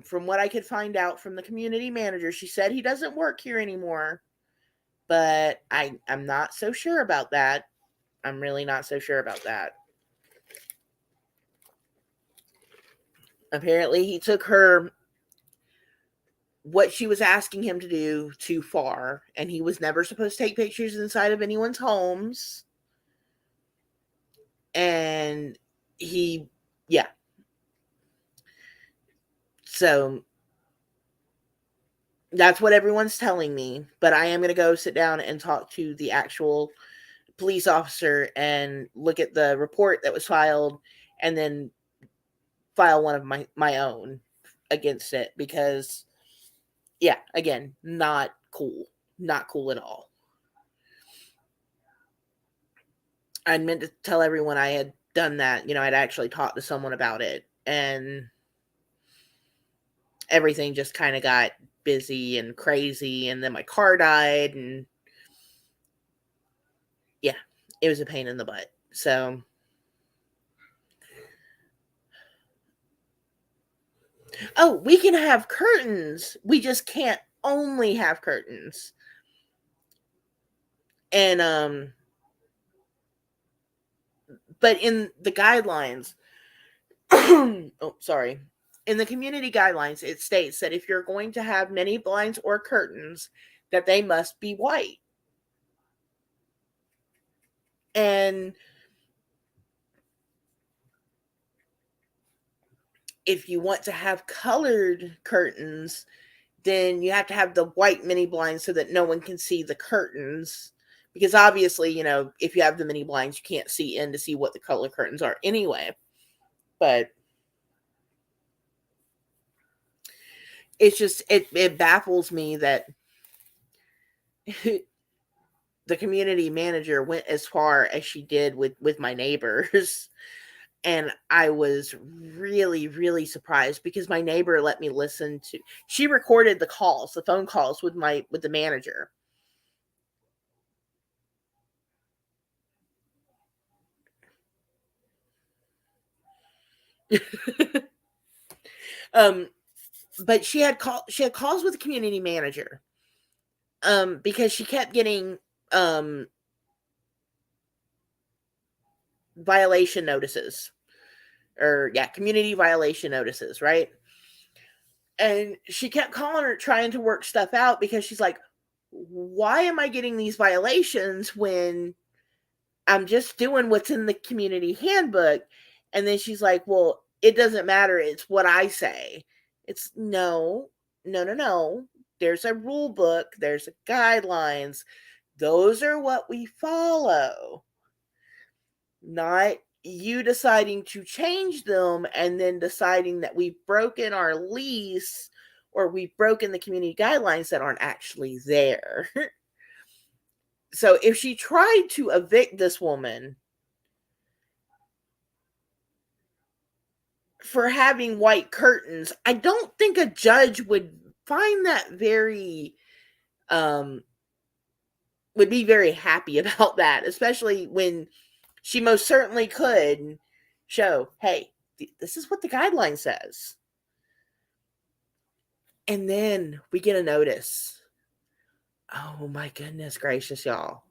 from what I could find out from the community manager, she said he doesn't work here anymore. But I'm not so sure about that. I'm really not so sure about that. Apparently, he took her what she was asking him to do too far, and he was never supposed to take pictures inside of anyone's homes. And he, yeah. So that's what everyone's telling me. But I am going to go sit down and talk to the actual police officer and look at the report that was filed, and then file one of my own against it, because yeah, again, not cool. Not cool at all. I meant to tell everyone I had done that. I'd actually talked to someone about it, and everything just kind of got busy and crazy, and then my car died, and yeah, it was a pain in the butt. So, oh, we can have curtains. We just can't only have curtains. And but in the guidelines, oh, sorry. In the community guidelines, it states that if you're going to have many blinds or curtains, that they must be white. And if you want to have colored curtains, then you have to have the white mini blinds so that no one can see the curtains. Because obviously, if you have the mini blinds, you can't see in to see what the color curtains are anyway. But it's just, it baffles me that the community manager went as far as she did with my neighbors. And I was really, really surprised, because my neighbor let me listen to, she recorded the phone calls with the manager. um but she had calls with the community manager, because she kept getting um violation notices, or yeah, community violation notices, right? And she kept calling her, trying to work stuff out, because she's like, why am I getting these violations when I'm just doing what's in the community handbook? And then she's like, well, it doesn't matter, it's what I say. It's no, no, no, no. There's a rule book, there's guidelines. Those are what we follow. Not you deciding to change them and then deciding that we've broken our lease, or we've broken the community guidelines that aren't actually there. So if she tried to evict this woman for having white curtains, I don't think a judge would find that very um would be very happy about that, especially when she most certainly could show, hey, this is what the guideline says. And then we get a notice. Oh my goodness gracious, y'all.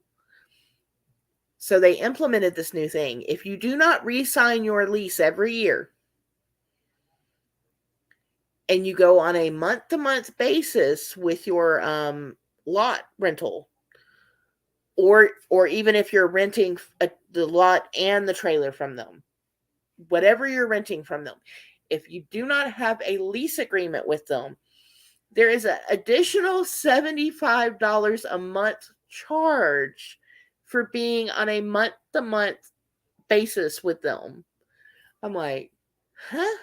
So they implemented this new thing. If you do not re-sign your lease every year, and you go on a month-to-month basis with your lot rental, or even if you're renting the lot and the trailer from them, whatever you're renting from them, if you do not have a lease agreement with them, there is an additional $75 a month charge for being on a month-to-month basis with them. I'm like, huh?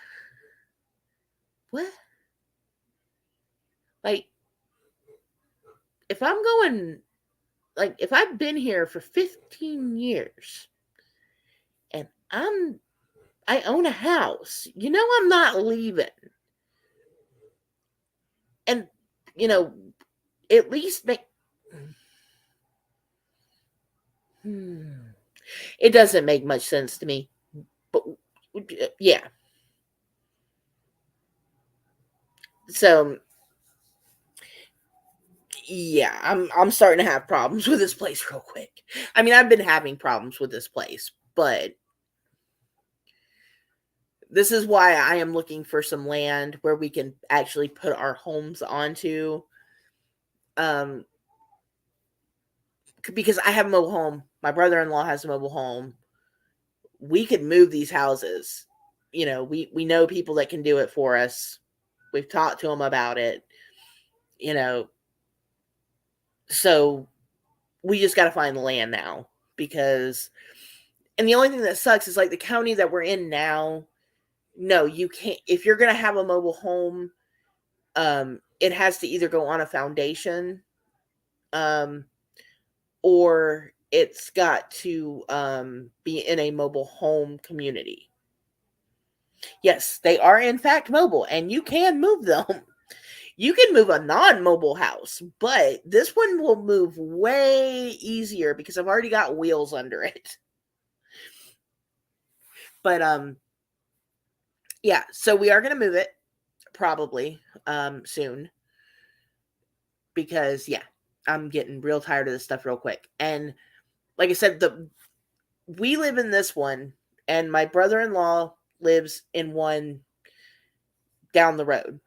What? Like, if I'm going, like, if I've been here for 15 years and I own a house, I'm not leaving. And, you know, at least make, hmm. It doesn't make much sense to me. But yeah. So yeah, I'm starting to have problems with this place real quick. I mean, I've been having problems with this place, but this is why I am looking for some land where we can actually put our homes onto. Um, because I have a mobile home. My brother-in-law has a mobile home. We could move these houses. You know, we know people that can do it for us. We've talked to them about it. You know, so we just got to find the land now because and the only thing that sucks is like the county that we're in now. No, you can't. If you're gonna have a mobile home, it has to either go on a foundation, um, or it's got to be in a mobile home community. Yes, they are in fact mobile, and you can move them. You can move a non-mobile house, but this one will move way easier because I've already got wheels under it. But yeah, so we are going to move it probably soon because yeah, I'm getting real tired of this stuff real quick. And like I said, we live in this one and my brother-in-law lives in one down the road.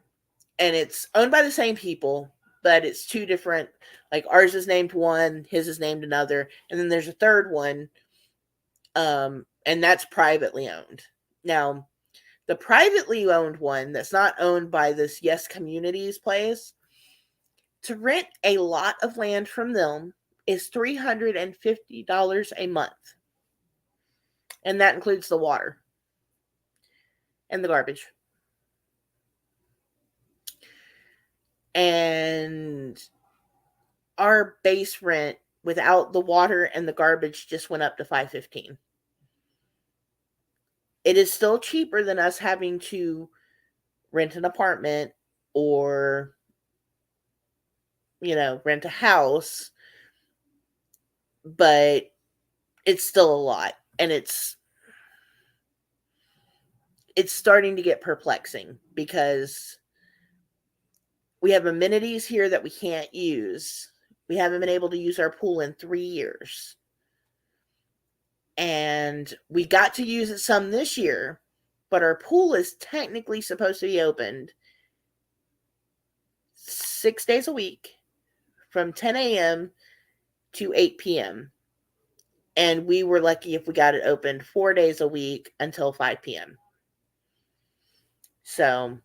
And it's owned by the same people, but it's two different, like ours is named one, his is named another, and then there's a third one and that's privately owned. Now, the privately owned one that's not owned by this Yes Communities place, to rent a lot of land from them is $350 a month. And that includes the water and the garbage. And our base rent without the water and the garbage just went up to $515. It is still cheaper than us having to rent an apartment or rent a house, but it's still a lot and it's starting to get perplexing because we have amenities here that we can't use. We haven't been able to use our pool in 3 years. And we got to use it some this year, but our pool is technically supposed to be opened 6 days a week from 10 a.m. to 8 p.m. And we were lucky if we got it opened 4 days a week until 5 p.m. So,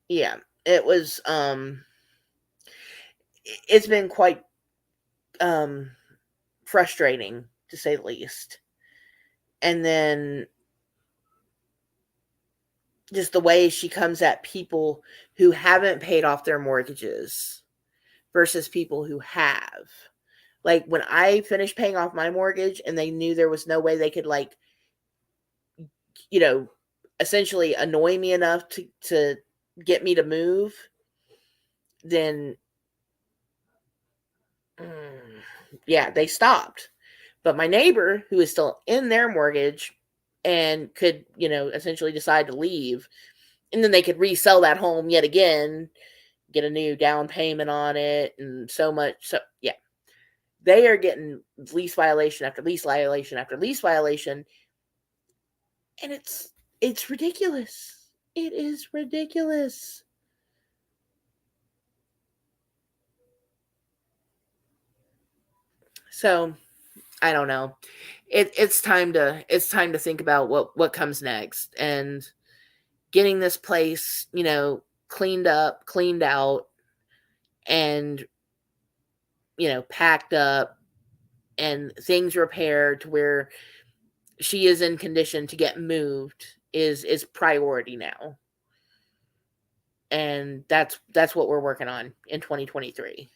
yeah, it was it's been quite frustrating to say the least. And then just the way she comes at people who haven't paid off their mortgages versus people who have. Like when I finished paying off my mortgage and they knew there was no way they could you know, essentially annoy me enough to get me to move, then yeah, they stopped. But my neighbor, who is still in their mortgage and could, essentially decide to leave, and then they could resell that home yet again, get a new down payment on it, and so much. So, yeah, they are getting lease violation after lease violation after lease violation. And it's ridiculous. It is ridiculous. So I don't know. It's time to think about what comes next and getting this place, cleaned up, cleaned out, and packed up and things repaired to where she is in condition to get moved is priority now. And that's what we're working on in 2023.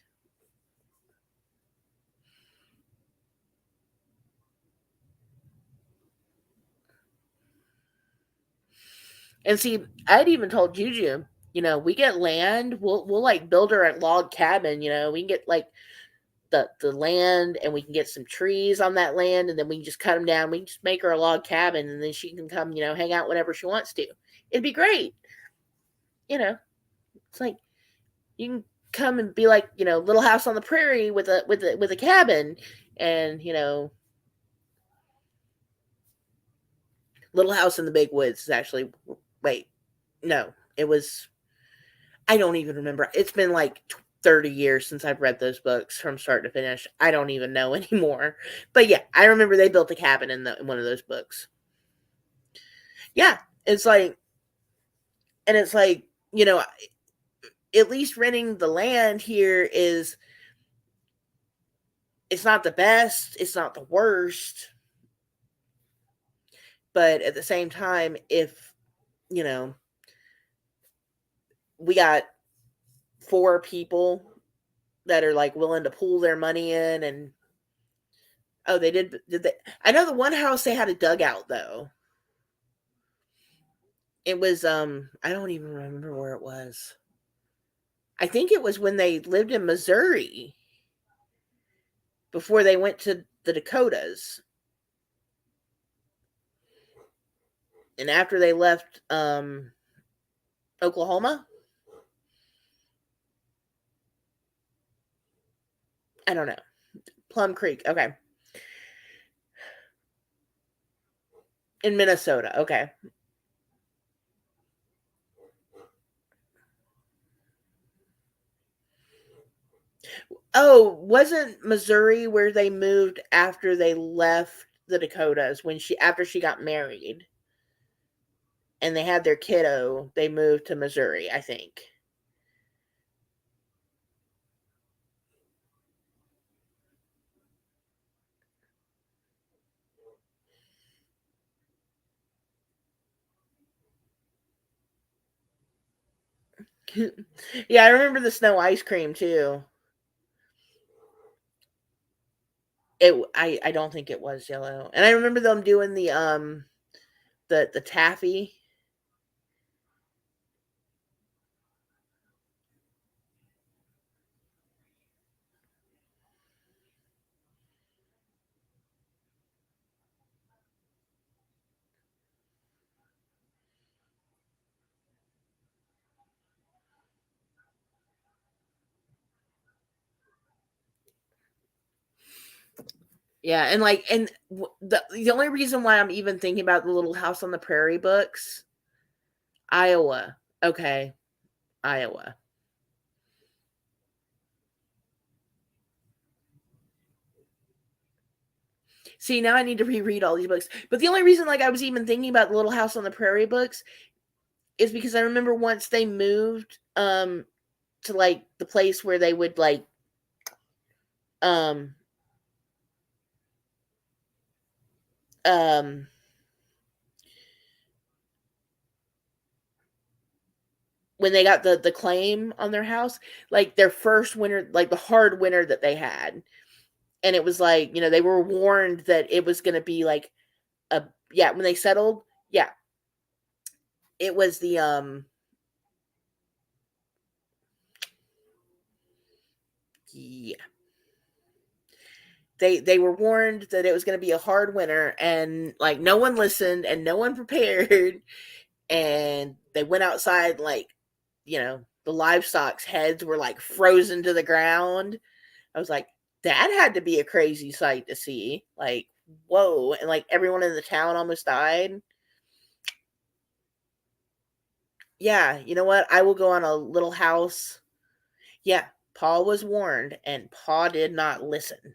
And see, I'd even told Juju, we get land, we'll like build her a log cabin, we can get like the land, and we can get some trees on that land, and then we can just cut them down. We can just make her a log cabin, and then she can come, hang out whenever she wants to. It'd be great. You know, it's like you can come and be like, Little House on the Prairie with a cabin, and Little House in the Big Woods is actually, wait, no, it was, I don't even remember. It's been like 30 years since I've read those books from start to finish. I don't even know anymore. But yeah, I remember they built a cabin in one of those books. Yeah, it's like, and it's like, at least renting the land here is, it's not the best, it's not the worst. But at the same time, if, you know, we got 4 people that are like willing to pool their money in, and oh, did they? I know the one house they had a dugout though. It was I don't even remember where it was. I think it was when they lived in Missouri before they went to the Dakotas. And after they left Oklahoma, I don't know. Plum Creek, okay. In Minnesota, okay. Oh, wasn't Missouri where they moved after they left the Dakotas when after she got married and they had their kiddo, they moved to Missouri, I think. Yeah, I remember the snow ice cream too. I don't think it was yellow. And I remember them doing the taffy. Yeah, and the only reason why I'm even thinking about the Little House on the Prairie books, Iowa. Okay, Iowa. See, now I need to reread all these books. But the only reason I was even thinking about the Little House on the Prairie books is because I remember once they moved to the place where they would um um when they got the claim on their house, their first winter, the hard winter that they had. And it was they were warned that it was going to be a yeah, when they settled, yeah. It was the yeah. They were warned that it was going to be a hard winter, and no one listened and no one prepared, and they went outside, the livestock's heads were frozen to the ground. I was like, that had to be a crazy sight to see. Whoa. And everyone in the town almost died. Yeah, you know what? I will go on a Little House. Yeah, Paul was warned and Paul did not listen.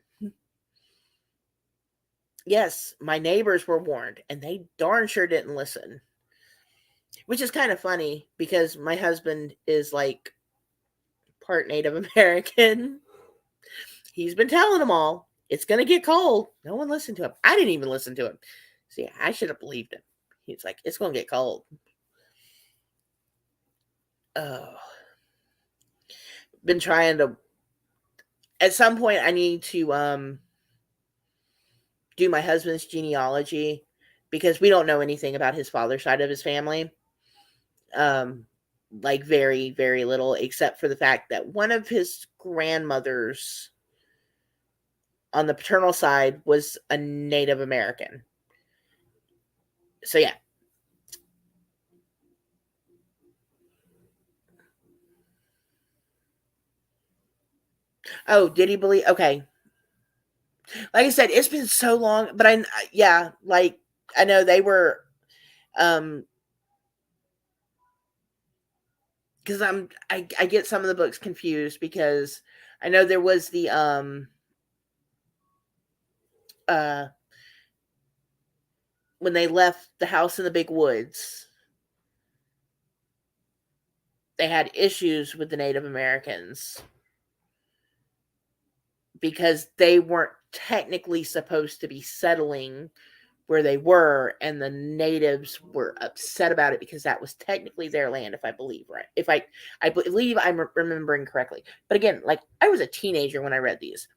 Yes, my neighbors were warned and they darn sure didn't listen. Which is kind of funny because my husband is part Native American. He's been telling them all, it's going to get cold. No one listened to him. I didn't even listen to him. See, I should have believed him. He's like, it's going to get cold. Oh, been trying to. At some point, I need to do my husband's genealogy because we don't know anything about his father's side of his family. Very, very little, except for the fact that one of his grandmothers on the paternal side was a Native American. So yeah. Oh, did he believe? Okay. Like I said, it's been so long, but yeah, like I know they were, um, because I get some of the books confused because I know there was the uh when they left the house in the big woods, they had issues with the Native Americans because they weren't technically supposed to be settling where they were, and the natives were upset about it because that was technically their land, if I believe right. If I believe I'm remembering correctly. But again, like I was a teenager when I read these.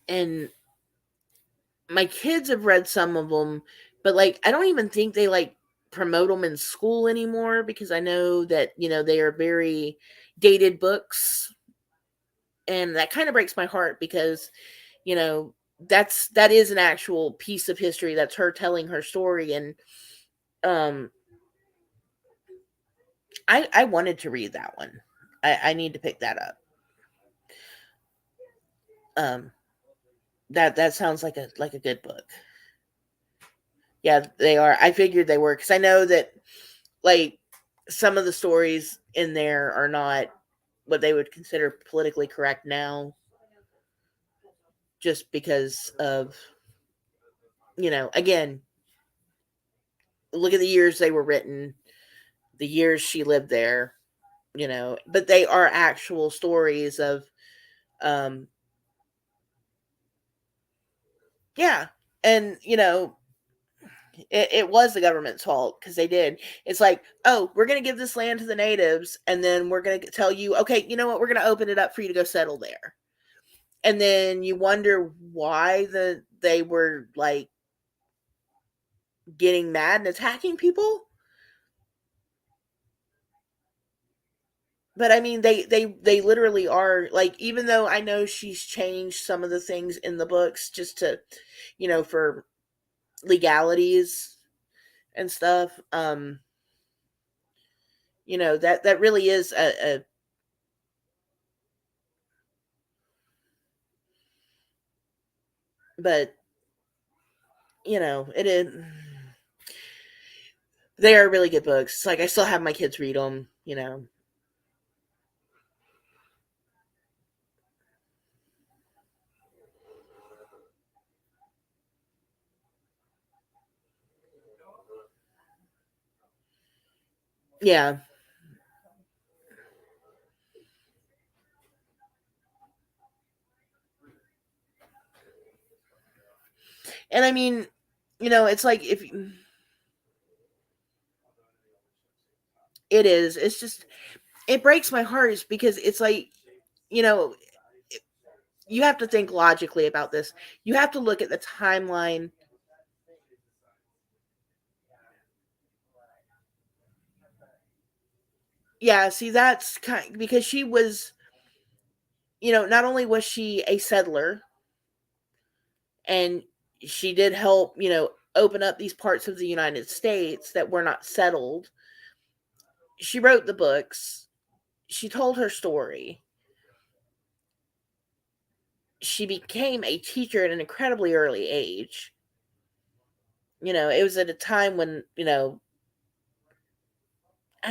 And my kids have read some of them, but like I don't even think they like promote them in school anymore because I know that, they are very dated books, and that kind of breaks my heart because, you know, that is an actual piece of history. That's her telling her story, and um I wanted to read that one. I need to pick that up. Um that sounds like a good book. Yeah, they are. I figured they were because I know that like some of the stories in there are not what they would consider politically correct now, just because of, again, look at the years they were written, the years she lived there, but they are actual stories of, um yeah. And it was the government's fault because they did. It's like, oh, we're going to give this land to the natives, and then we're going to tell you, okay, you know what, we're going to open it up for you to go settle there. And then you wonder why they were like getting mad and attacking people. But I mean, they literally are like, even though I know she's changed some of the things in the books just to, for legalities and stuff. That really is a but it is. They are really good books. Like I still have my kids read them. Yeah, and I mean, it's like if it is, it's just it breaks my heart because it's like, you know, you have to think logically about this. You have to look at the timeline. Yeah, see, that's kind because she was, not only was she a settler and she did help, open up these parts of the United States that were not settled. She wrote the books. She told her story. She became a teacher at an incredibly early age. It was at a time when, I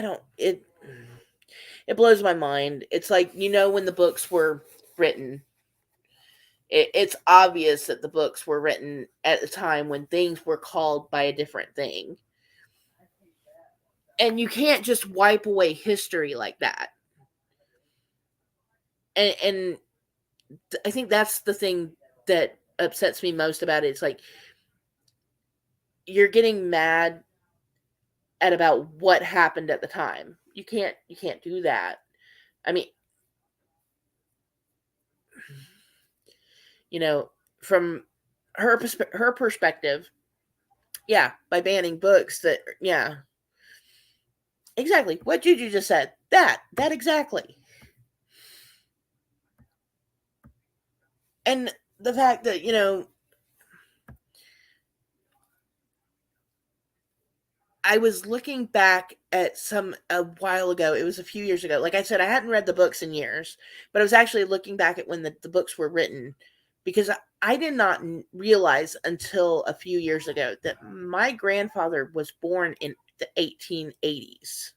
don't it blows my mind. It's like, when the books were written, it's obvious that the books were written at a time when things were called by a different thing. And you can't just wipe away history like that. And I think that's the thing that upsets me most about it. It's like you're getting mad at about what happened at the time. You can't do that. I mean, you know, from her perspective, yeah, by banning books that, yeah, exactly what Juju just said. That exactly. And the fact that, I was looking back at some a while ago. It was a few years ago. Like I said, I hadn't read the books in years, but I was actually looking back at when the books were written, because I did not realize until a few years ago that my grandfather was born in the 1880s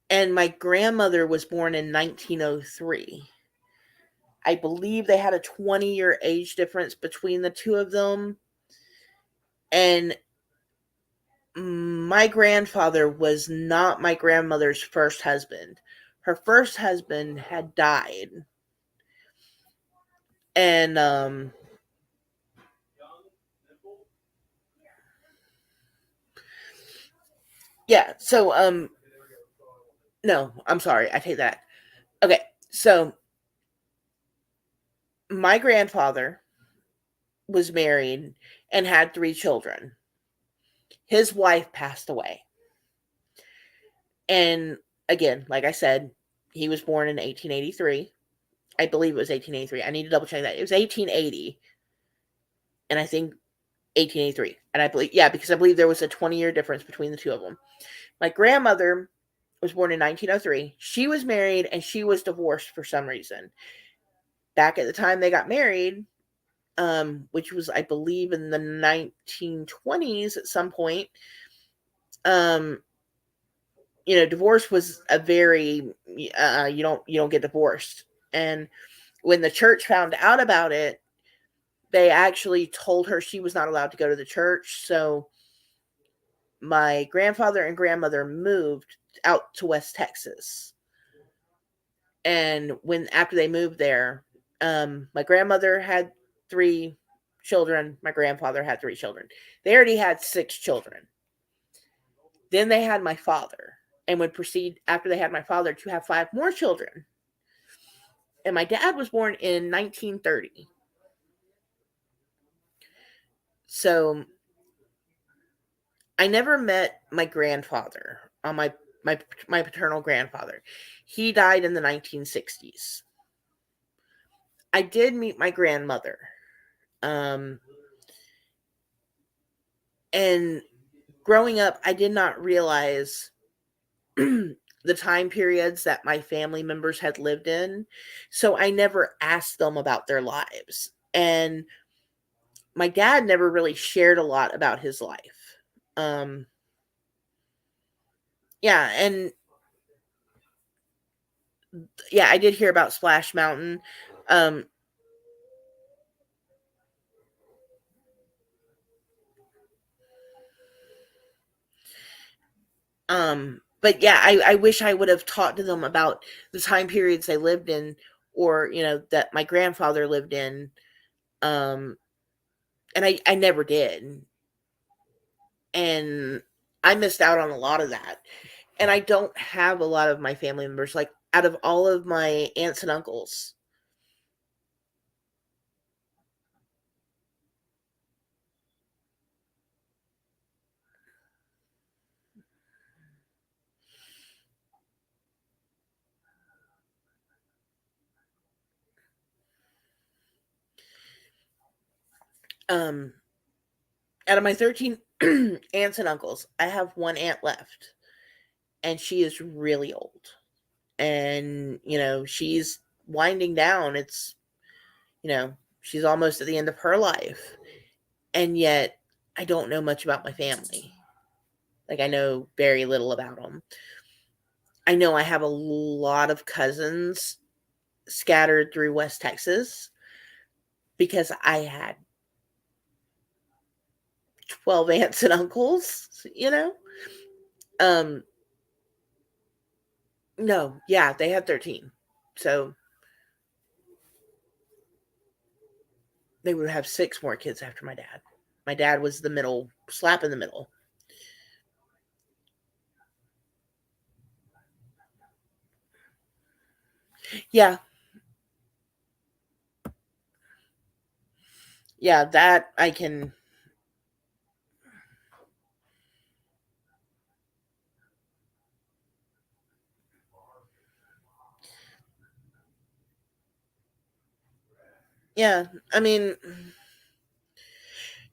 and my grandmother was born in 1903. I believe they had a 20-year age difference between the two of them. And my grandfather was not my grandmother's first husband. Her first husband had died. And yeah, so no, I'm sorry. I take that. Okay. So my grandfather was married and had 3 children. His wife passed away. And again, like I said, he was born in 1883. I believe it was 1883. I need to double check that. It was 1880. And I think 1883. And I believe, yeah, because I believe there was a 20-year difference between the two of them. My grandmother was born in 1903. She was married and she was divorced for some reason. Back at the time they got married, which was, I believe, in the 1920s at some point, um, divorce was a very, you don't get divorced. And when the church found out about it, they actually told her she was not allowed to go to the church. So my grandfather and grandmother moved out to West Texas. And when after they moved there, my grandmother had 3 children. My grandfather had 3 children. They already had 6 children. Then they had my father and would proceed after they had my father to have 5 more children. And my dad was born in 1930. So I never met my grandfather on my paternal grandfather. He died in the 1960s. I did meet my grandmother. Um, and growing up, I did not realize the time periods that my family members had lived in. So I never asked them about their lives. And my dad never really shared a lot about his life. Um, yeah, and yeah, I did hear about Splash Mountain. Um, but yeah, I wish I would have talked to them about the time periods they lived in, or that my grandfather lived in. Um, and I never did, and I missed out on a lot of that. And I don't have a lot of my family members. Like out of all of my aunts and uncles, um, out of my 13 aunts and uncles, I have one aunt left, and she is really old. And, she's winding down. She's almost at the end of her life. And yet, I don't know much about my family. Like, I know very little about them. I know I have a lot of cousins scattered through West Texas because I had 12 aunts and uncles. Um, no, yeah, they had 13. So they would have 6 more kids after my dad. My dad was the middle, slap in the middle. Yeah. Yeah, that I can. Yeah, I mean,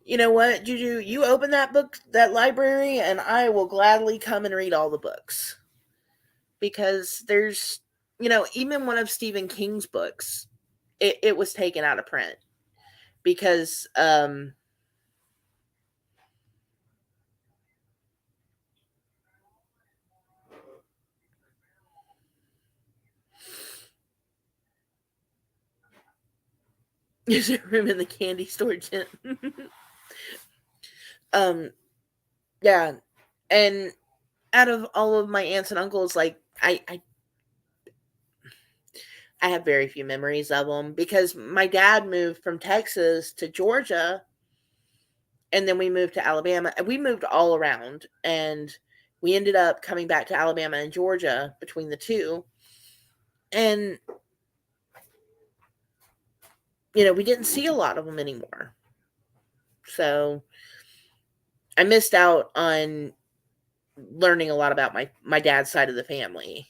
you know what, Juju? You open that book, that library, and I will gladly come and read all the books because there's, even one of Stephen King's books, it was taken out of print because there's a room in the candy store. um, yeah, and out of all of my aunts and uncles, like I have very few memories of them because my dad moved from Texas to Georgia, and then we moved to Alabama. And we moved all around, and we ended up coming back to Alabama and Georgia between the two. And we didn't see a lot of them anymore. So I missed out on learning a lot about my dad's side of the family.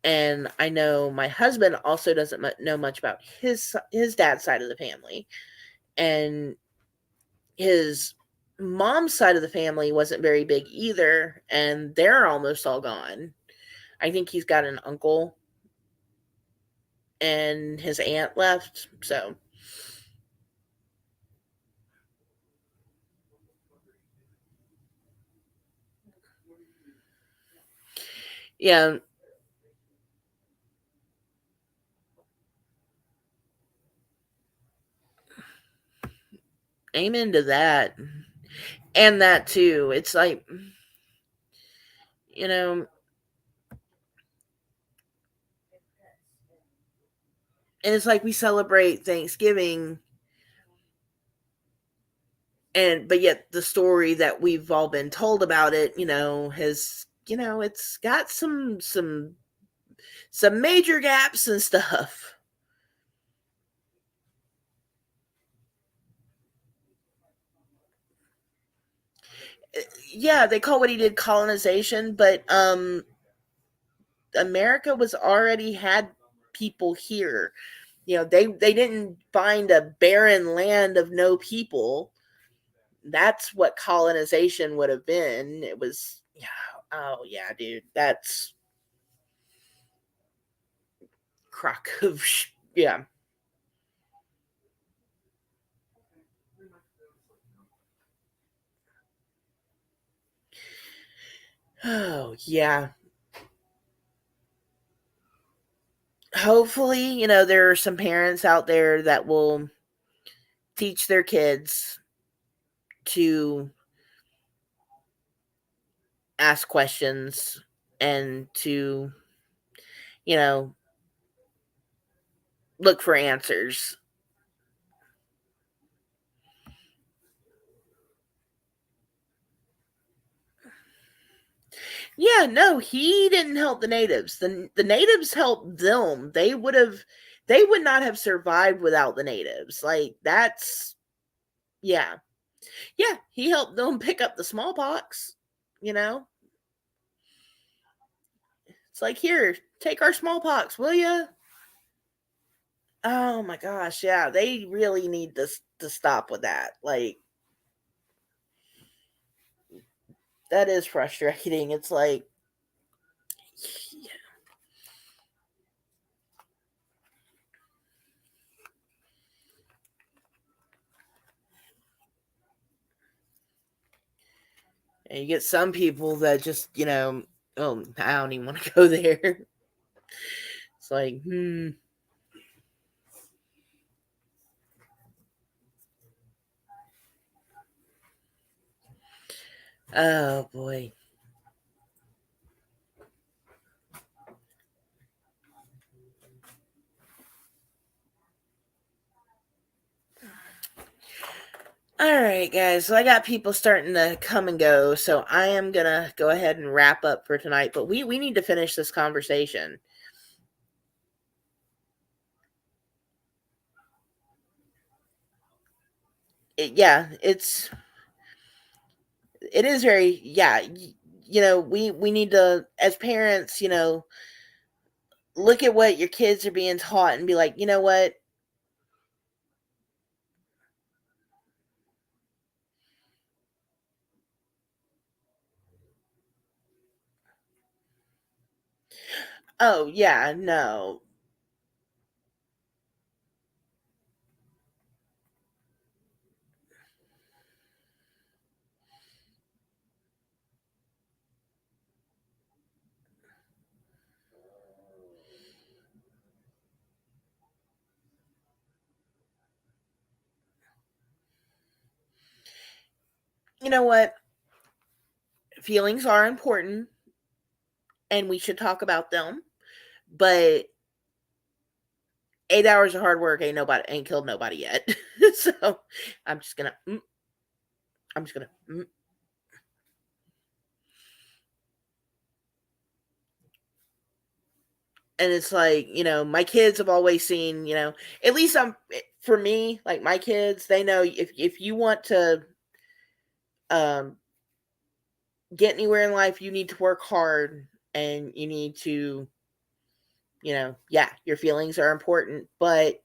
And I know my husband also doesn't know much about his dad's side of the family, and his mom's side of the family wasn't very big either, and they're almost all gone. I think he's got an uncle and his aunt left. So, yeah, amen to that. And that too. It's like, you know, and it's like we celebrate Thanksgiving, and but yet the story that we've all been told about it, has, it's got some major gaps and stuff. Yeah, they call what he did colonization, but America was already had people here. They didn't find a barren land of no people. That's what colonization would have been. It was, yeah. Oh yeah, dude. That's crock of yeah. Oh yeah. Hopefully, there are some parents out there that will teach their kids to ask questions and to, you know, look for answers. Yeah, no, he didn't help the natives. The natives helped them. They would not have survived without the natives. Like that's yeah. Yeah, he helped them pick up the smallpox, you know? It's like, "Here, take our smallpox, will you?" Oh my gosh, yeah, they really need to stop with that. Like that is frustrating. It's like and you get some people that just, oh, I don't even want to go there. It's like, oh boy. All right, guys. So I got people starting to come and go, so I am gonna go ahead and wrap up for tonight. But we need to finish this conversation. yeah, it is very, yeah. We need to, as parents, look at what your kids are being taught and be like, you know what? Oh yeah, no. You know what? Feelings are important and we should talk about them, but 8 hours of hard work ain't killed nobody yet. So I'm just gonna I'm just gonna and it's like, my kids have always seen, at least for me, like my kids, they know if you want to um get anywhere in life, you need to work hard and you need to, yeah, your feelings are important, but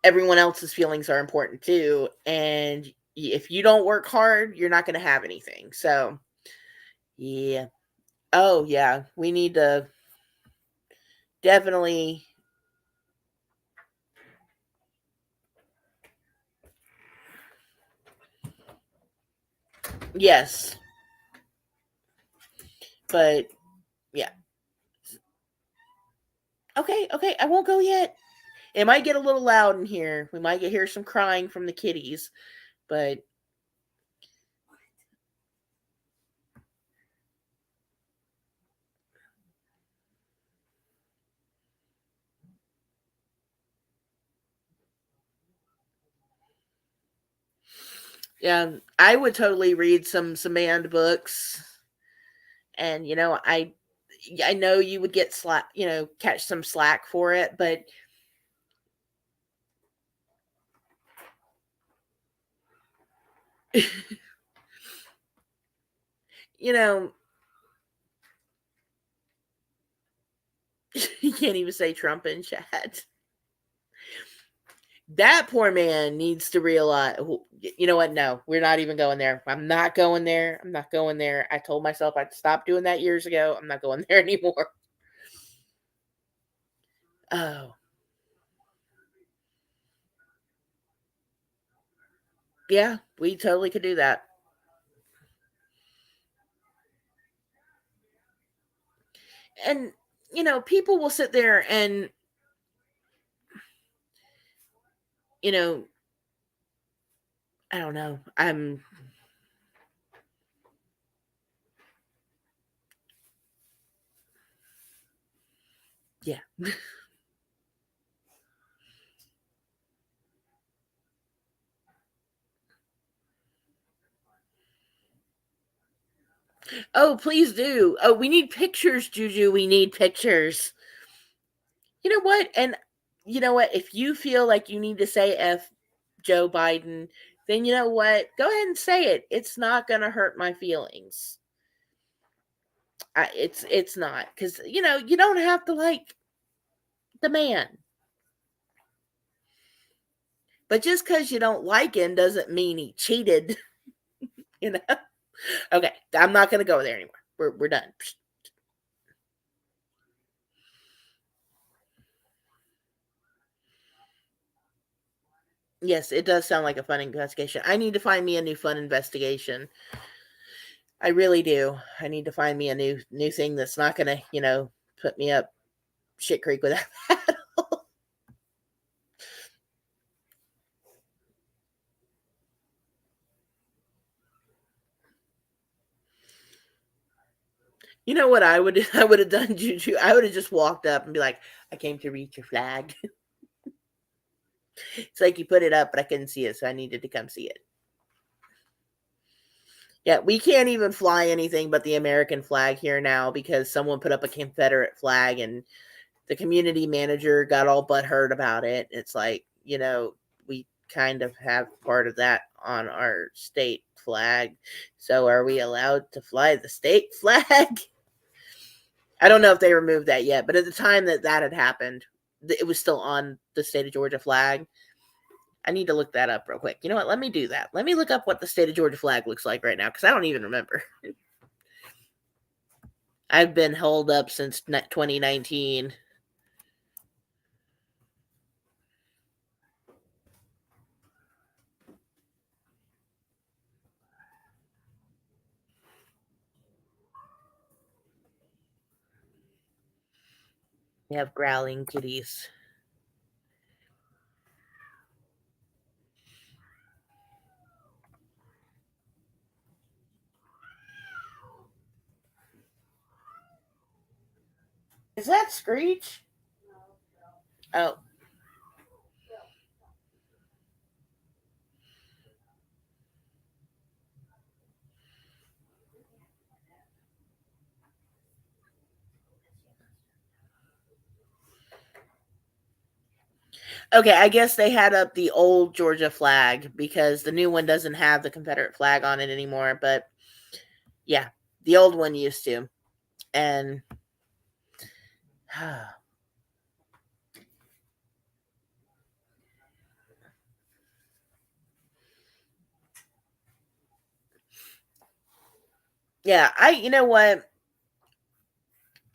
everyone else's feelings are important too. And if you don't work hard, you're not going to have anything. So, yeah. Oh, yeah. We need to definitely, yes. But, yeah. Okay, okay. I won't go yet. It might get a little loud in here. We might hear some crying from the kitties. But, yeah, I would totally read some banned books. And, I know you would get slack, catch some slack for it, but you know, you can't even say Trump in chat. That poor man needs to realize, you know what? No, we're not even going there. I'm not going there. I'm not going there. I told myself I'd stop doing that years ago. I'm not going there anymore. Oh, yeah, we totally could do that. And, people will sit there and, you know, I don't know. Yeah. Oh, please do. Oh, we need pictures, Juju. We need pictures. You know what? And you know what? If you feel like you need to say F Joe Biden, then you know what? Go ahead and say it. It's not going to hurt my feelings. It's not because you don't have to like the man, but just because you don't like him doesn't mean he cheated. You know. Okay, I'm not going to go there anymore. We're done. Yes, it does sound like a fun investigation. I need to find me a new fun investigation. I really do. I need to find me a new thing that's not gonna, put me up shit creek with that. You know what I would I would have done, Juju? I would have just walked up and be like, I came to reach your flag. It's like you put it up, but I couldn't see it, so I needed to come see it. Yeah, we can't even fly anything but the American flag here now because someone put up a Confederate flag and the community manager got all butthurt about it. It's like, we kind of have part of that on our state flag. So are we allowed to fly the state flag? I don't know if they removed that yet, but at the time that that had happened, it was still on the state of Georgia flag. I need to look that up real quick. You know what? Let me do that. Let me look up what the state of Georgia flag looks like right now because I don't even remember. I've been held up since 2019. We have growling kitties. Is that Screech? Oh. Okay, I guess they had up the old Georgia flag because the new one doesn't have the Confederate flag on it anymore. But yeah, the old one used to. And yeah, you know what?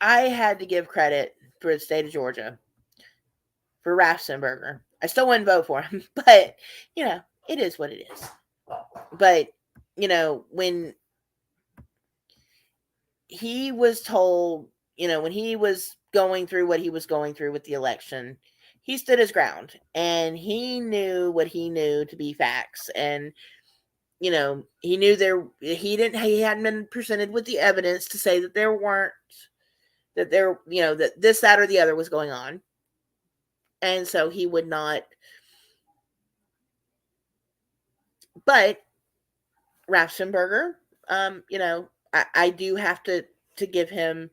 I had to give credit for the state of Georgia for Raffensperger. I still wouldn't vote for him, but you know, it is what it is. But you know, when he was told, you know, when he was going through what he was going through with the election, he stood his ground and he knew what he knew to be facts. And, you know, he knew he hadn't been presented with the evidence to say that you know, that this, that, or the other was going on. And so he would not, but Raffensperger, you know, I do have to give him,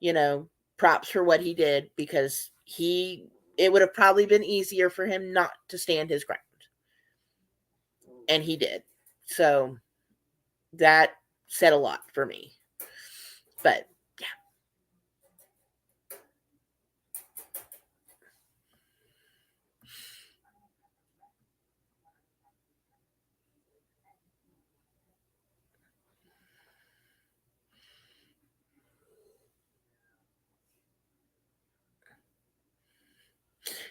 you know, props for what he did because it would have probably been easier for him not to stand his ground. And he did. So that said a lot for me. But yeah.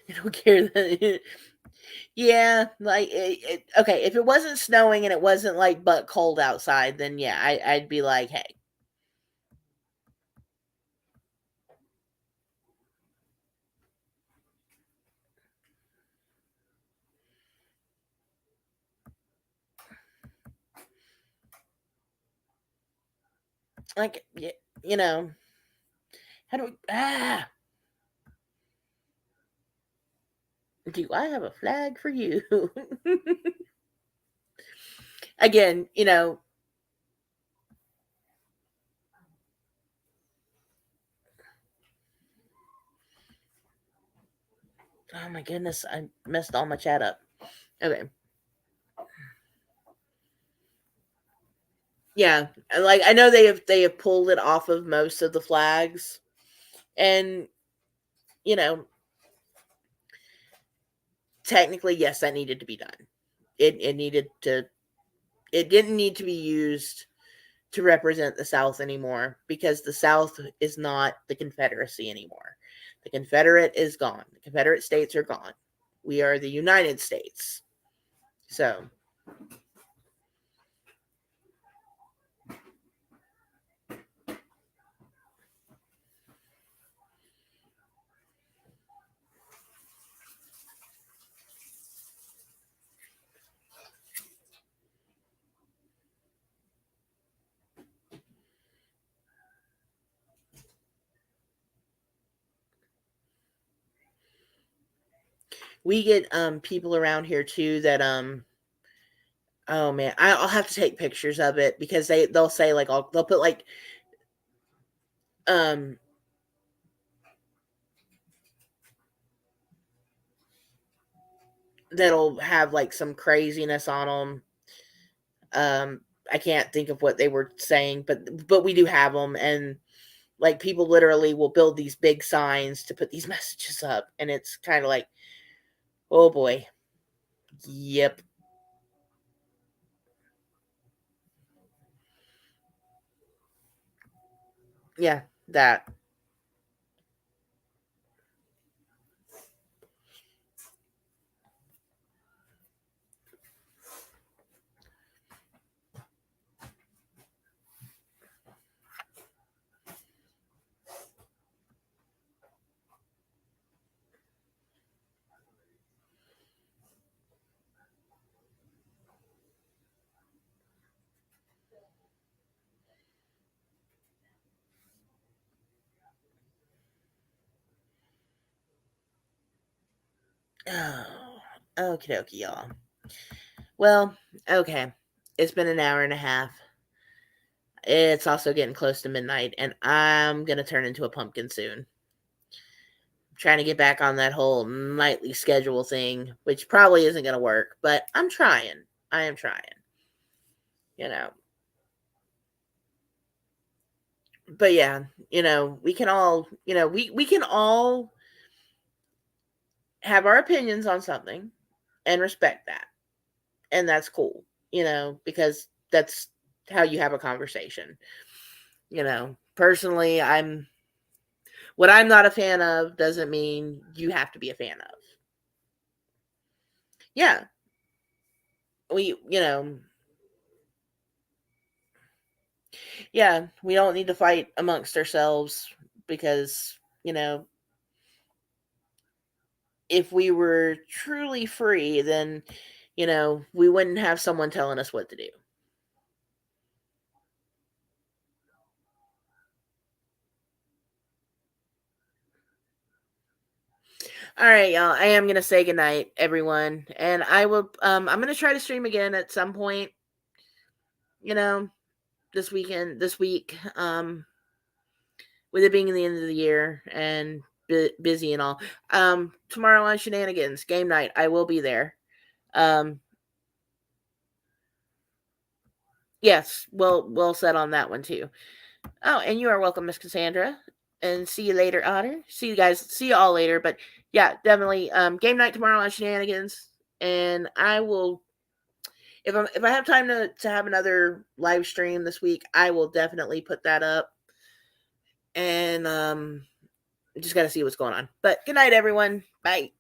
I don't care that yeah, like okay, if it wasn't snowing and it wasn't like butt cold outside, then yeah, I'd be like, hey, like you know, how do do I have a flag for you? Again, you know, oh my goodness, I messed all my chat up. Okay. Yeah, like I know they have pulled it off of most of the flags, and you know, technically, yes, that needed to be done. It needed to. It didn't need to be used to represent the South anymore because the South is not the Confederacy anymore. The Confederate is gone. The Confederate States are gone. We are the United States. So we get people around here too that oh man, I'll have to take pictures of it because they'll say like they'll put like um that'll have like some craziness on them. I can't think of what they were saying, but we do have them, and like people literally will build these big signs to put these messages up, and it's kind of like, oh boy, yep, yeah, that. Oh, okie dokie, y'all. Well, okay, it's been an hour and a half. It's also getting close to midnight, and I'm gonna turn into a pumpkin soon. Trying to get back on that whole nightly schedule thing, which probably isn't gonna work, but I'm trying. I am trying. You know. But yeah, we can all, we can all have our opinions on something and respect that. And that's cool, because that's how you have a conversation. Personally, what I'm not a fan of doesn't mean you have to be a fan of. Yeah, we, yeah, we don't need to fight amongst ourselves because, if we were truly free, then, we wouldn't have someone telling us what to do. All right, y'all. I am gonna say goodnight, everyone, and I will. I'm gonna try to stream again at some point. You know, this week. With it being the end of the year and busy and all. Tomorrow on Shenanigans game night, I will be there. Um, yes, we'll set on that one too. Oh, and you are welcome, Miss Cassandra. And see you later, Otter. See you guys. See you all later. But yeah, definitely. Game night tomorrow on Shenanigans, and I will. If I have time to have another live stream this week, I will definitely put that up. And just got to see what's going on. But good night, everyone. Bye.